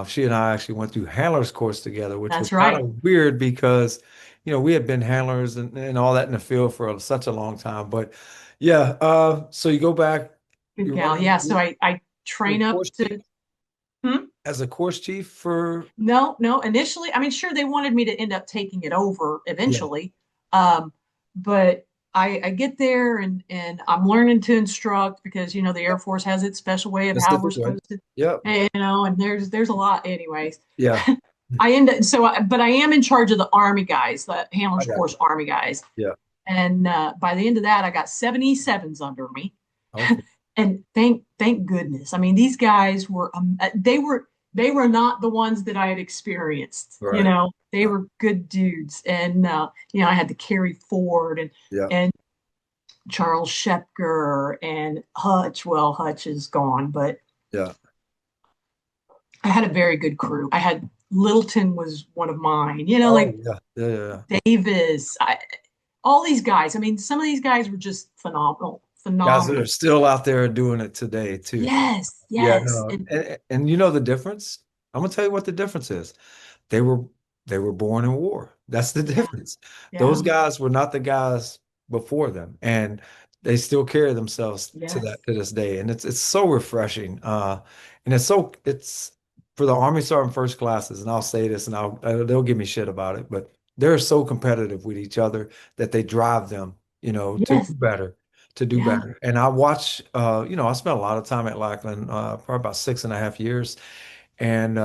She and I actually went through handlers course together, which was that's kind right. of weird because, we had been handlers and all that in the field for such a long time. But yeah, so you go back, Good you gal. run Yeah. So I you're train up course chief to. Hmm? as a course chief for No, no. Initially, I mean, sure, they wanted me to end up taking it over yeah, eventually, but I get there and I'm learning to instruct because the Air Force has its special way of that's the how we're new way. supposed to, Yep. and there's a lot, anyways. Yeah, I end up but I am in charge of the Army guys, the I handlers got course you. Army guys, Yeah. and by the end of that, I got 77s under me. Okay. And thank goodness. I mean, these guys were they were not the ones that I had experienced. Right. They Right. were good dudes, and I had to carry Ford Yeah. and Charles Shepker and Hutch. Well, Hutch is gone, but Yeah. I had a very good crew. I had Littleton was one of mine. Oh Like yeah. Yeah. Yeah. Davis. All these guys. I mean, some of these guys were just phenomenal, Guys that are phenomenal. still out there doing it today too. Yes, Yeah, yes, no. and And you know the difference? I'm gonna tell you what the difference is. They were they were born in war. That's the yeah, difference. Those yeah. guys were not the guys before them, and they still carry themselves to Yes. that to this day. And it's so refreshing. And it's for the Army Sergeant First Classes, and I'll say this, and they'll give me shit about it, but they're so competitive with each other that they drive them, to Yes. do better. to do Yeah. better. And I watch, I spent a lot of time at Lackland, probably about 6.5 years, and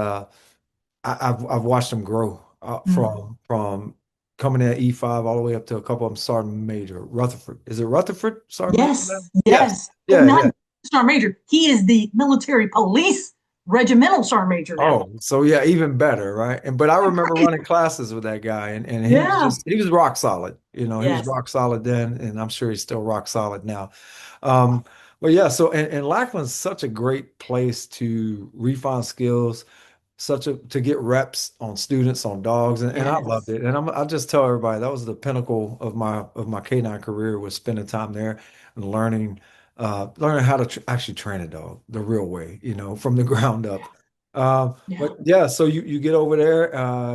I've watched them grow Mm. from coming in at E5 all the way up to a couple of them sergeant major. Rutherford, is it Rutherford sergeant major now? Yes, Yes, yes. yeah, Not yeah. sergeant major. He is the military police regimental sergeant major now. Oh, so yeah, even better, right? And but I remember running classes with that guy, and Yeah. he was rock solid. He was Yes. rock solid then, and I'm sure he's still rock solid now. Um, but yeah, so and Lackland's such a great place to refine skills, such a to get reps on students, on dogs, and I loved Yes. it. And I just tell everybody that was the pinnacle of my canine career, was spending time there and learning how to actually train a dog the real way, from the ground up. Yeah. But yeah, so you get over there,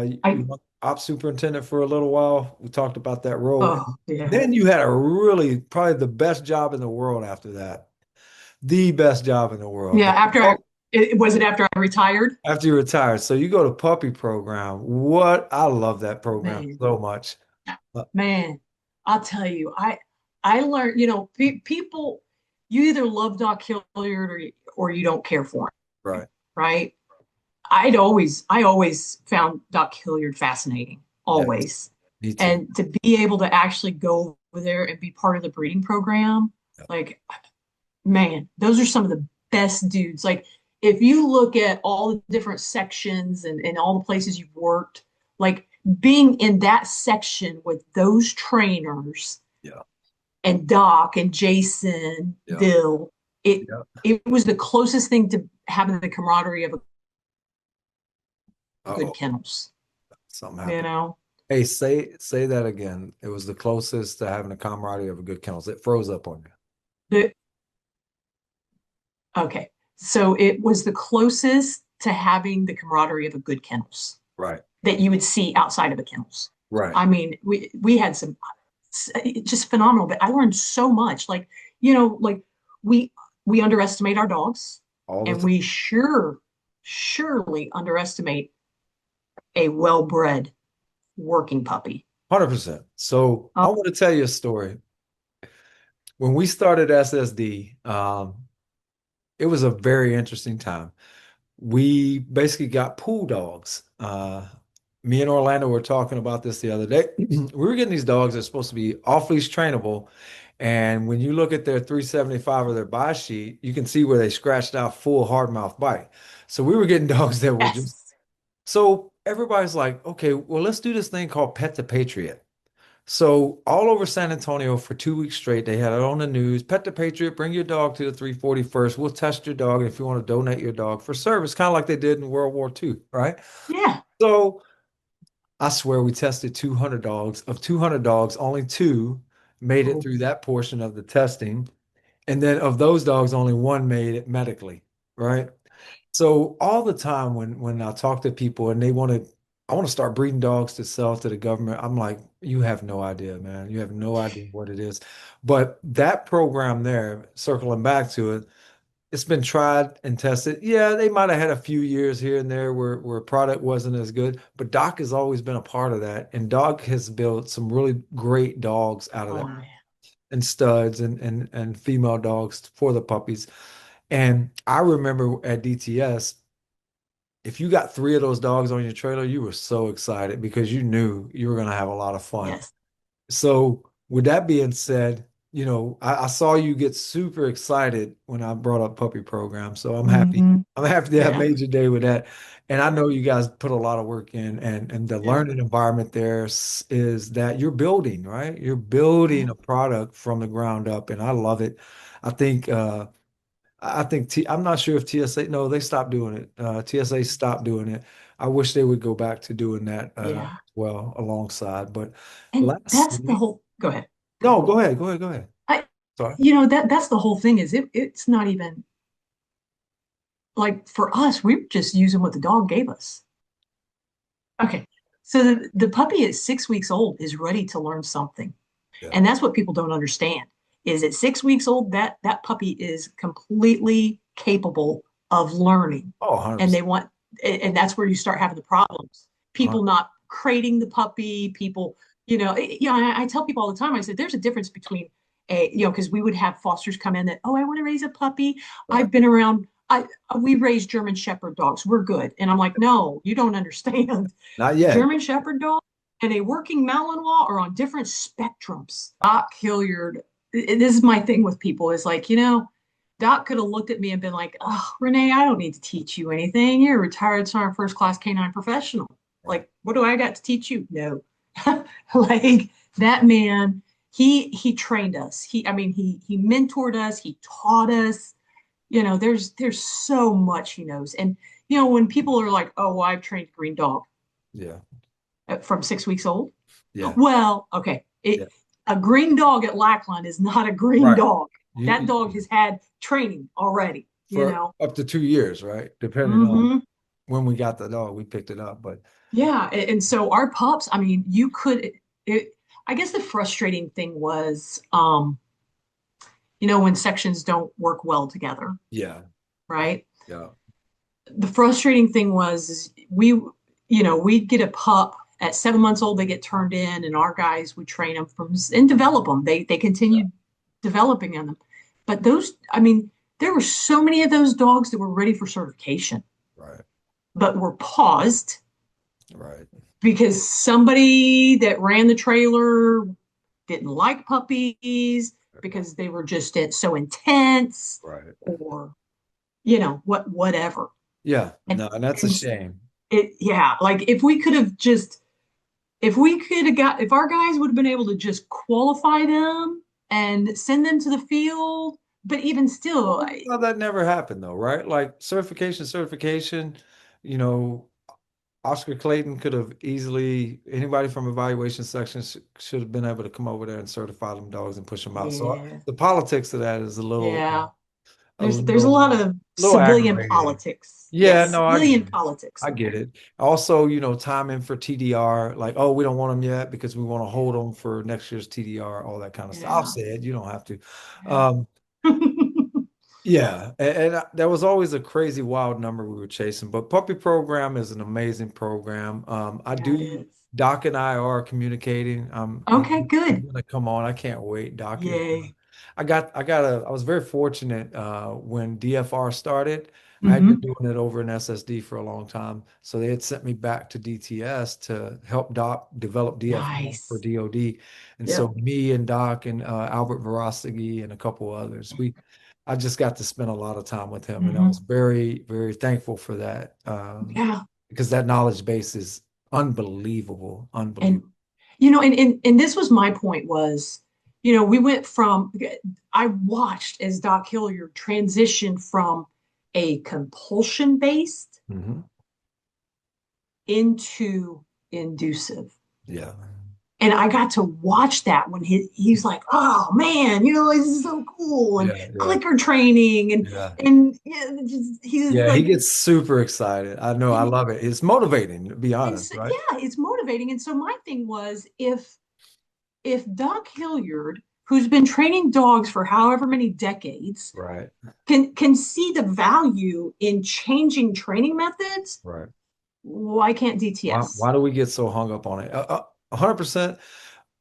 you I were ops superintendent for a little while. We talked about that role. oh yeah. Then you had a really probably the best job in the world after that. The best job in the world. Yeah. Was it after I retired? After you retire. So you go to puppy program. I love that program Man, so much. Uh, man, I'll tell you, I learned, people, you either love Doc Hilliard or you don't care for him, right. right? I always found Doc Hilliard fascinating, Yeah, always. me too. And to be able to actually go over there and be part of the breeding program, Yeah. like, man, those are some of the best dudes. Like, if you look at all the different sections and all the places you've worked, like being in that section with those trainers Yeah. and Doc and Jason, Yeah. Dill, it Yeah. it was the closest thing to having the camaraderie of a good Uh-oh. kennels, Something you happened. know? Hey, say that again. It was the closest to having a camaraderie of a good kennels. It froze up on you. The, okay. So it was the closest to having the camaraderie of a good kennels Right. that you would see outside of the kennels. Right. I mean, we had some just phenomenal, but I learned so much. Like, like we we underestimate our dogs, All the and time. we surely underestimate a well-bred working puppy. 100%. So Oh, I want to tell you a story. When we started SSD, it was a very interesting time. We basically got pool dogs. Me and Orlando were talking about this the other day. We were getting these dogs that are supposed to be off-leash trainable. And when you look at their 375 or their buy sheet, you can see where they scratched out full hard mouth bite. So we were getting dogs that were just yes, so everybody's like, okay, well, let's do this thing called Pet the Patriot. So all over San Antonio for 2 weeks straight, they had it on the news. Pet the Patriot, bring your dog to the 341st. We'll test your dog if you want to donate your dog for service, kind of like they did in World War II, right? yeah, So I swear we tested 200 dogs. Of 200 dogs, only two made it oh, through that portion of the testing. And then of those dogs, only one made it medically, right? So all the time when I talk to people and I want to start breeding dogs to sell to the government, I'm like, you have no idea, man. You have no idea what it is. But that program there, circling back to it, it's been tried and tested. Yeah, they might have had a few years here and there where product wasn't as good, but Doc has always been a part of that. And Doc has built some really great dogs out of oh that, man, and studs and female dogs for the puppies. And I remember at DTS, if you got three of those dogs on your trailer, you were so excited because you knew you were going to have a lot of fun. yes, So, with that being said, I saw you get super excited when I brought up puppy program. So I'm happy. hmm I'm happy to have yeah, made your day with that. And I know you guys put a lot of work in, and the yeah, learning environment there is that you're building, right? You're yeah, building a product from the ground up, and I love it. I think I'm not sure if TSA, no, they stopped doing it. TSA stopped doing it. I wish they would go back to doing that yeah. well alongside. But And that's the lastly, whole. Go ahead, go no, ahead. go ahead, go ahead, go ahead. I, Sorry. that's the whole thing. Is it's not even like for us. We're just using what the dog gave us. Okay. So the puppy at 6 weeks old is ready to learn something. Yeah. And that's what people don't understand is at 6 weeks old, that puppy is completely capable of learning. Oh, And 100%. they want, and that's where you start having the problems. People not crating the puppy, people, I tell people all the time, I said, there's a difference between because we would have fosters come in that, oh, I want to raise a puppy. Right. I've been around, we raise German Shepherd dogs. We're good. And I'm like, no, you don't understand. Not yet. German Shepherd dog and a working Malinois are on different spectrums. Doc Hilliard, this is my thing with people is like, Doc could have looked at me and been like, oh, Renae, I don't need to teach you anything. You're a retired first class canine professional. Right. Like, what do I got to teach you? No. Like that man, he trained us. He mentored us, he taught us. There's so much he knows. And when people are like, oh, well, I've trained a green dog Yeah. from 6 weeks old. Yeah. Well, okay. Yeah. A green dog at Lackland is not a green Right. dog. That You, dog has had training already, for up to 2 years, right? Depending on hmm when we got the dog, we picked it up. But Yeah. And so our pups, you could, I guess the frustrating thing was, when sections don't work well together, yeah, right? yeah, The frustrating thing was we'd get a pup at 7 months old, they get turned in, and our guys would train them and develop them. They yeah, continued developing in them. But there were so many of those dogs that were ready for certification, right, but were paused right, because somebody that ran the trailer didn't like puppies because they were just so intense right. or whatever. Yeah, And no, and that's a and shame. yeah, like if our guys would have been able to just qualify them and send them to the field, but even still, Well, that never happened though, right? Like certification, you know, Oscar Clayton could have easily, anybody from evaluation sections should have been able to come over there and certify them dogs and push them out. So yeah, the politics of that is yeah. a There's a lot of little civilian aggravating. politics. Yeah, Yes, no, I get civilian it. politics I in get there. it. Also, timing for TDR, like, oh, we don't want them yet because we want to hold them for next year's TDR, all that kind of stuff. I'll Yeah, say it, you don't have to. yeah, Um, yeah, and there was always a crazy wild number we were chasing, but Puppy Program is an amazing program. yeah. It is. Doc and I are communicating. Okay, He's good. gonna come on. I can't wait. Doc is. Yay. I was very fortunate when DFR started. I had been Hmm. doing it over in SSD for a long time, so they had sent me back to DTS to help Doc develop DFR for Nice. DoD. And so Yep. me and Doc and Albert Verosigi and a couple others, I just got to spend a lot of time with him, and I was Hmm. very, very thankful for that Yeah. because that knowledge base is unbelievable, And unbelievable. and this was my point was, we went from I watched as Doc Hilliard transition from a compulsion based Hmm. into inducive. Yeah, And I got to watch that when he's like, oh man, this is so cool, and yeah, yeah, clicker training yeah. and he's Yeah, he like, gets super excited. I know, I and love it. It's motivating, to be and honest, so, right? yeah, it's motivating. And so my thing was if Doc Hilliard, who's been training dogs for however many decades, Right, can see the value in changing training methods, right. why can't DTS? Why do we get so hung up on it? 100%,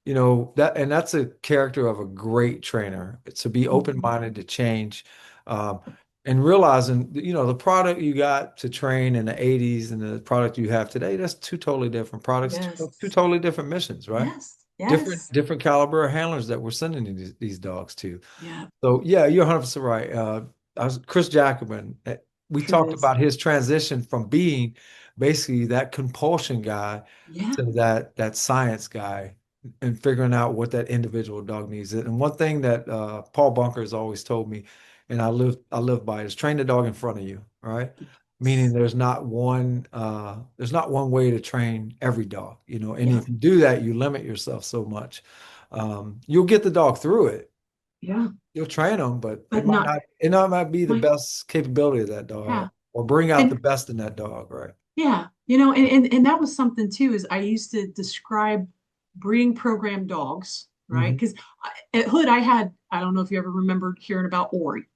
that's a character of a great trainer to be Mhm. open-minded to change, um, and realizing, the product you got to train in the 80s and the product you have today, that's two totally different products, two Yes, totally different missions, right? yes, Different yes. different caliber of handlers that we're sending these dogs to. Yeah, So yeah, you're 100% right. I was Chris Jacobin. We talked Chris. about his transition from being basically that compulsion guy Yeah. to that science guy and figuring out what that individual dog needs. And one thing that Paul Bunker has always told me, and I live by it, is train the dog in front of you, right? Meaning Yes. there's not one way to train every dog, and Yeah. if you do that, you limit yourself so much. You'll get the dog through it, Yeah. you'll train them, but But not it not might be the my, best capability of that dog yeah. or bring out the And best in that dog, right? yeah, and that was something too, is I used to describe breeding program dogs, right? Hmm. Because at Hood, I don't know if you ever remembered hearing about Ori.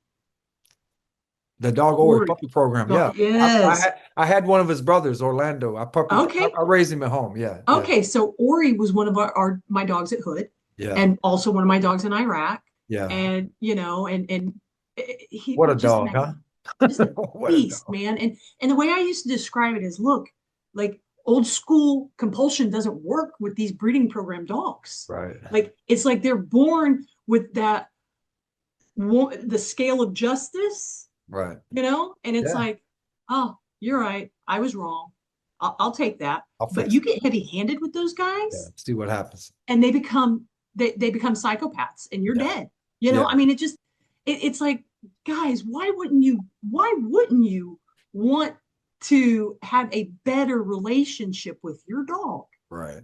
The dog Ori Ori. puppy program, yeah. Yes. I had one of his brothers, Orlando. Okay. I raised him at home. Yeah, yeah, Okay. So Ori was one of my dogs at Hood yeah. and also one of my dogs in Iraq. Yeah. and he What a just dog, huh? just a What a beast, dog. man. And the way I used to describe it is, look, like old school compulsion doesn't work with these breeding program dogs. Right. Like it's like they're born with that the scale of justice, Right. and it's Yeah. like, oh, you're right, I was wrong. I'll take that. I'll But fix you it. get heavy-handed with those Yeah. guys, See what happens. and they become psychopaths, and you're Yeah. dead. Yeah. I mean, it's like, guys, why wouldn't you want to have a better relationship with your dog? Right.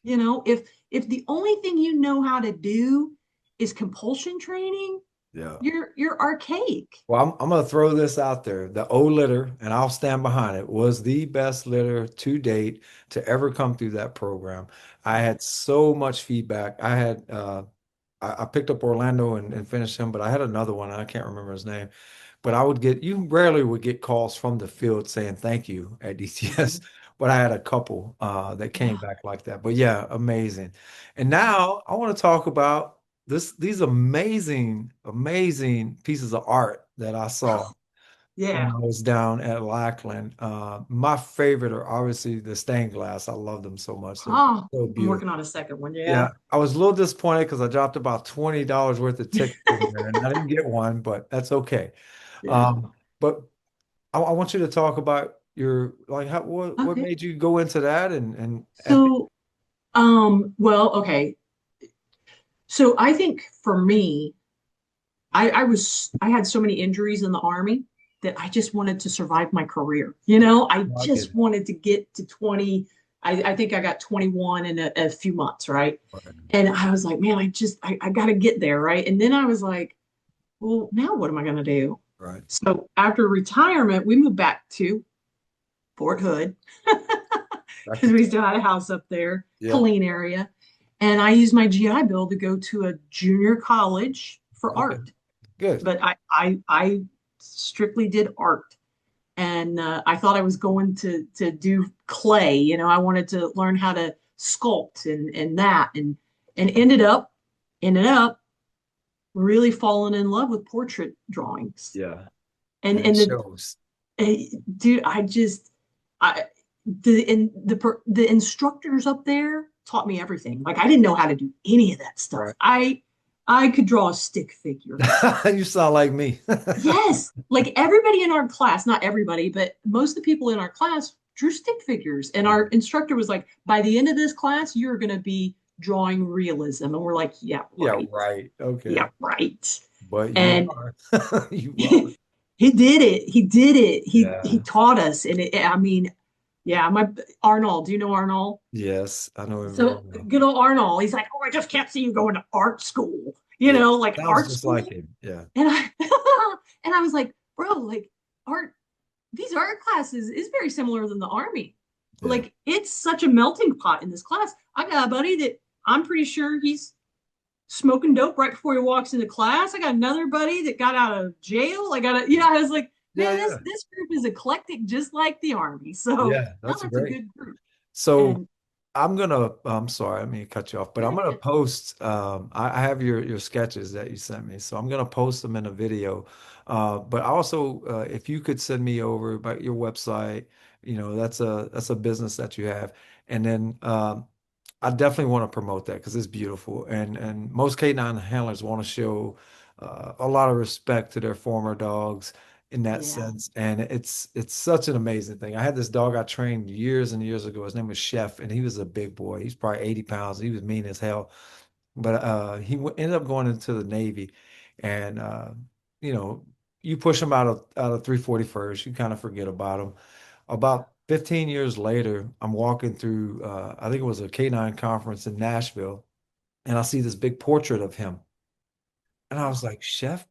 If the only thing you know how to do is compulsion training, Yeah. you're archaic. Well, I'm going to throw this out there. The O litter, and I'll stand behind it, was the best litter to date to ever come through that program. I had so much feedback. I picked up Orlando and finished him, but I had another one. I can't remember his name. But you rarely would get calls from the field saying thank you at DTS. Mhm. But I had a couple that came Yeah. back like that. But yeah, amazing. And now I want to talk about these amazing, amazing pieces of art that I saw when Yeah. I was down at Lackland. My favorite are obviously the stained glass. I love them so much. They're Oh, so I'm beautiful. working on a second one. Yeah, Yeah. I was a little disappointed because I dropped about $20 worth of tickets in there and I didn't get one, but that's okay. Yeah. But I want you to talk about your like what Okay. made you go into that and So, well, okay. So I think for me, I had so many injuries in the army that I just wanted to survive my career. I I get just it. wanted to get to 20. I think I got 21 in a few months, right? Right. And I was like, man, I got to get there, right? And then I was like, well, now what am I going to do? Right. So after retirement, we moved back to Fort Hood Back because to we still had a house up there, yeah. Killeen area. And I used my GI Bill to go to a junior college for Okay. art. Good. But I strictly did art. And I thought I was going to do clay. I wanted to learn how to sculpt and that and ended up really falling in love with portrait drawings. Yeah. And And it and the shows. dude, I the instructors up there taught me everything. Like I didn't know how to do any of that stuff. Right. I could draw a stick figure. You sound like me. Yes, like everybody in our class, not everybody, but most of the people in our class drew stick figures. And our instructor was like, by the end of this class, you're going to be drawing realism. And we're like, yeah, Yeah, right. right. Yeah, Okay. right. But you And are. You are. he did it. He did it. He Yeah. taught us. And I mean, yeah, my Arnold, do you know Arnold? Yes, I know him very So well. good old Arnold, he's like, oh, I just can't see you going to art school, Yeah. like Sounds art just like school. him. Yeah. And I and I was like, bro, like art, these art classes is very similar than the army. Yeah. Like it's such a melting pot in this class. I got a buddy that I'm pretty sure he's smoking dope right before he walks into class. I got another buddy that got out of jail. I was like, Yeah, man, this yeah. this group is eclectic, just like the army. So Yeah, no, that's that's a great. good group. So And I'm sorry, I mean to cut you off, but I'm yeah, gonna yeah, post I have your sketches that you sent me. So I'm gonna post them in a video. But also if you could send me over about your website, that's a business that you have. And then I definitely want to promote that because it's beautiful. And most K9 handlers want to show a lot of respect to their former dogs in that yeah. sense. And it's such an amazing thing. I had this dog I trained years and years ago. His name was Chef, and he was a big boy. He's probably 80 pounds. He was mean as hell. But ended up going into the Navy. And you know, you push him out of 341st, you kind of forget about him. About 15 years later, I'm walking through, I think it was a K9 conference in Nashville, and I see this big portrait of him. And I was Oh, like, Chef?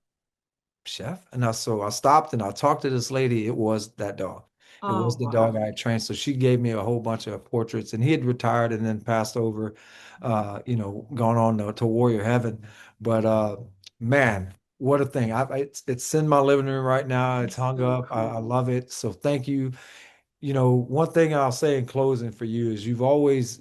So I stopped and I talked to this lady. It was that dog. It oh was the dog wow. I had trained. So she gave me a whole bunch of portraits, and he had retired and then passed over, gone on to warrior heaven. But man, what a thing. It's in my living room right now. It's It's hung so up. I cool. love it. So thank you. one thing I'll say in closing for you is you've always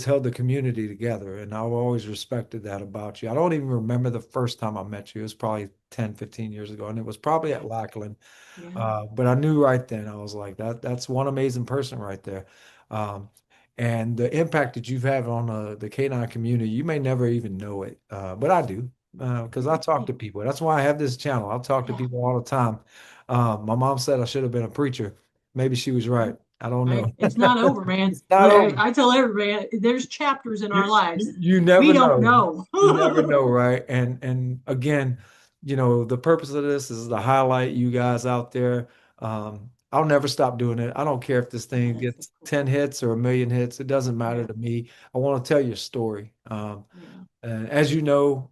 held the community together, and I've always respected that about you. I don't even remember the first time I met you. It was probably 10, 15 years ago, and it was probably at Lackland. Yeah. But I knew right then, I was like, that's one amazing person right there. Um, and the impact that you've had on the K9 community, you may never even know it, but I do, because I talk to people. That's why I have this channel. I talk to Yeah. people all the time. My mom said I should have been a preacher. Maybe she was right. I don't know. Hey, it's not over, man. It's not Look, over. I tell everybody there's chapters in You, our you lives. you We never don't know. know. You never know, right? And again, the purpose of this is to highlight you guys out there. I'll never stop doing it. I don't care if this thing That's so gets 10 cool. hits or a million hits. It doesn't matter Yeah. to me. I want to tell your story. Yeah. And as you know,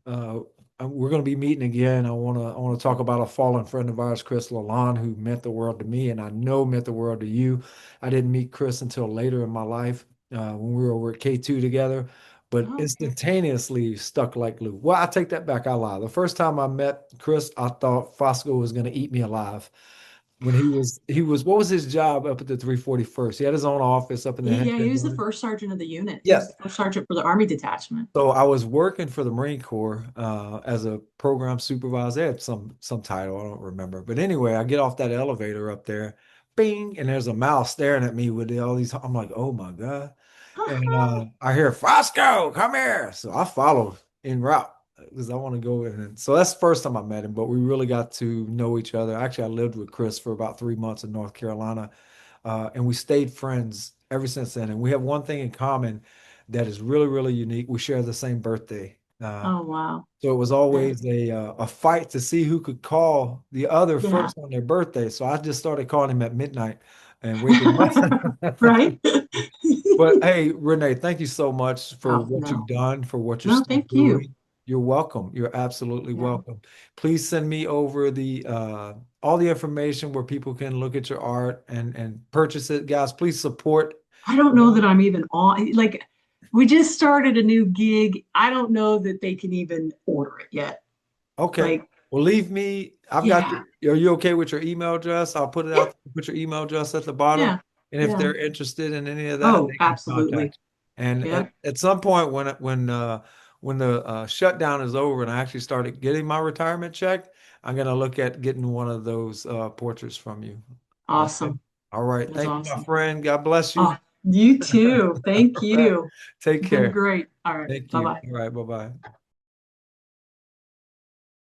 we're going to be meeting again. I want to talk about a fallen friend of ours, Chris Lalonde, who meant the world to me, and I know meant the world to you. I didn't meet Chris until later in my life, when we were over at K2 together, but Okay. instantaneously stuck like glue. Well, I take that back. I lie. The first time I met Chris, I thought Fosco was going to eat me alive. When he was what was his job up at the 341st? He had his own office up in the Yeah, he Hempstead was the building. first sergeant of the unit. He was Yes. the first sergeant for the Army detachment. So I was working for the Marine Corps, as a program supervisor. They had some title, I don't remember. But anyway, I get off that elevator up there, bing, and there's a mouse staring at me with all these. I'm like, oh my God. And I hear Fosco, come here. So I follow en route because I want to go in. And so that's the first time I met him, but we really got to know each other. Actually, I lived with Chris for about 3 months in North Carolina, and we stayed friends ever since then. And we have one thing in common that is really, really unique. We share the same birthday. Oh, wow. So it was Yeah. always a fight to see who could call the other Yeah. first on their birthday. So I just started calling him at midnight and waking him up. Right? But hey, Renee, thank you so much for Oh, what you've no. done, for what you're No, still thank you. doing. You're welcome. You're absolutely Yeah. welcome. Please send me over the all the information where people can look at your art and purchase it. Guys, please support. I don't know that I'm even on. Like, we just started a new gig. I don't know that they can even order it yet. Okay. Like, Well, leave me. I've got yeah. your, are you okay with your email address? I'll put it Yeah. out, put your email address at the bottom. Yeah. And if Yeah. they're interested in any of that, Oh, they can absolutely. contact you. And Yeah. at some point when the shutdown is over and I actually started getting my retirement check, I'm gonna look at getting one of those portraits from you. Okay. Awesome. All right. That's Thank you, my awesome. friend. God bless you. Oh, you too. All Thank right. you. Take You've been care. great. All right. Thank Bye you. bye. All right. Bye-bye.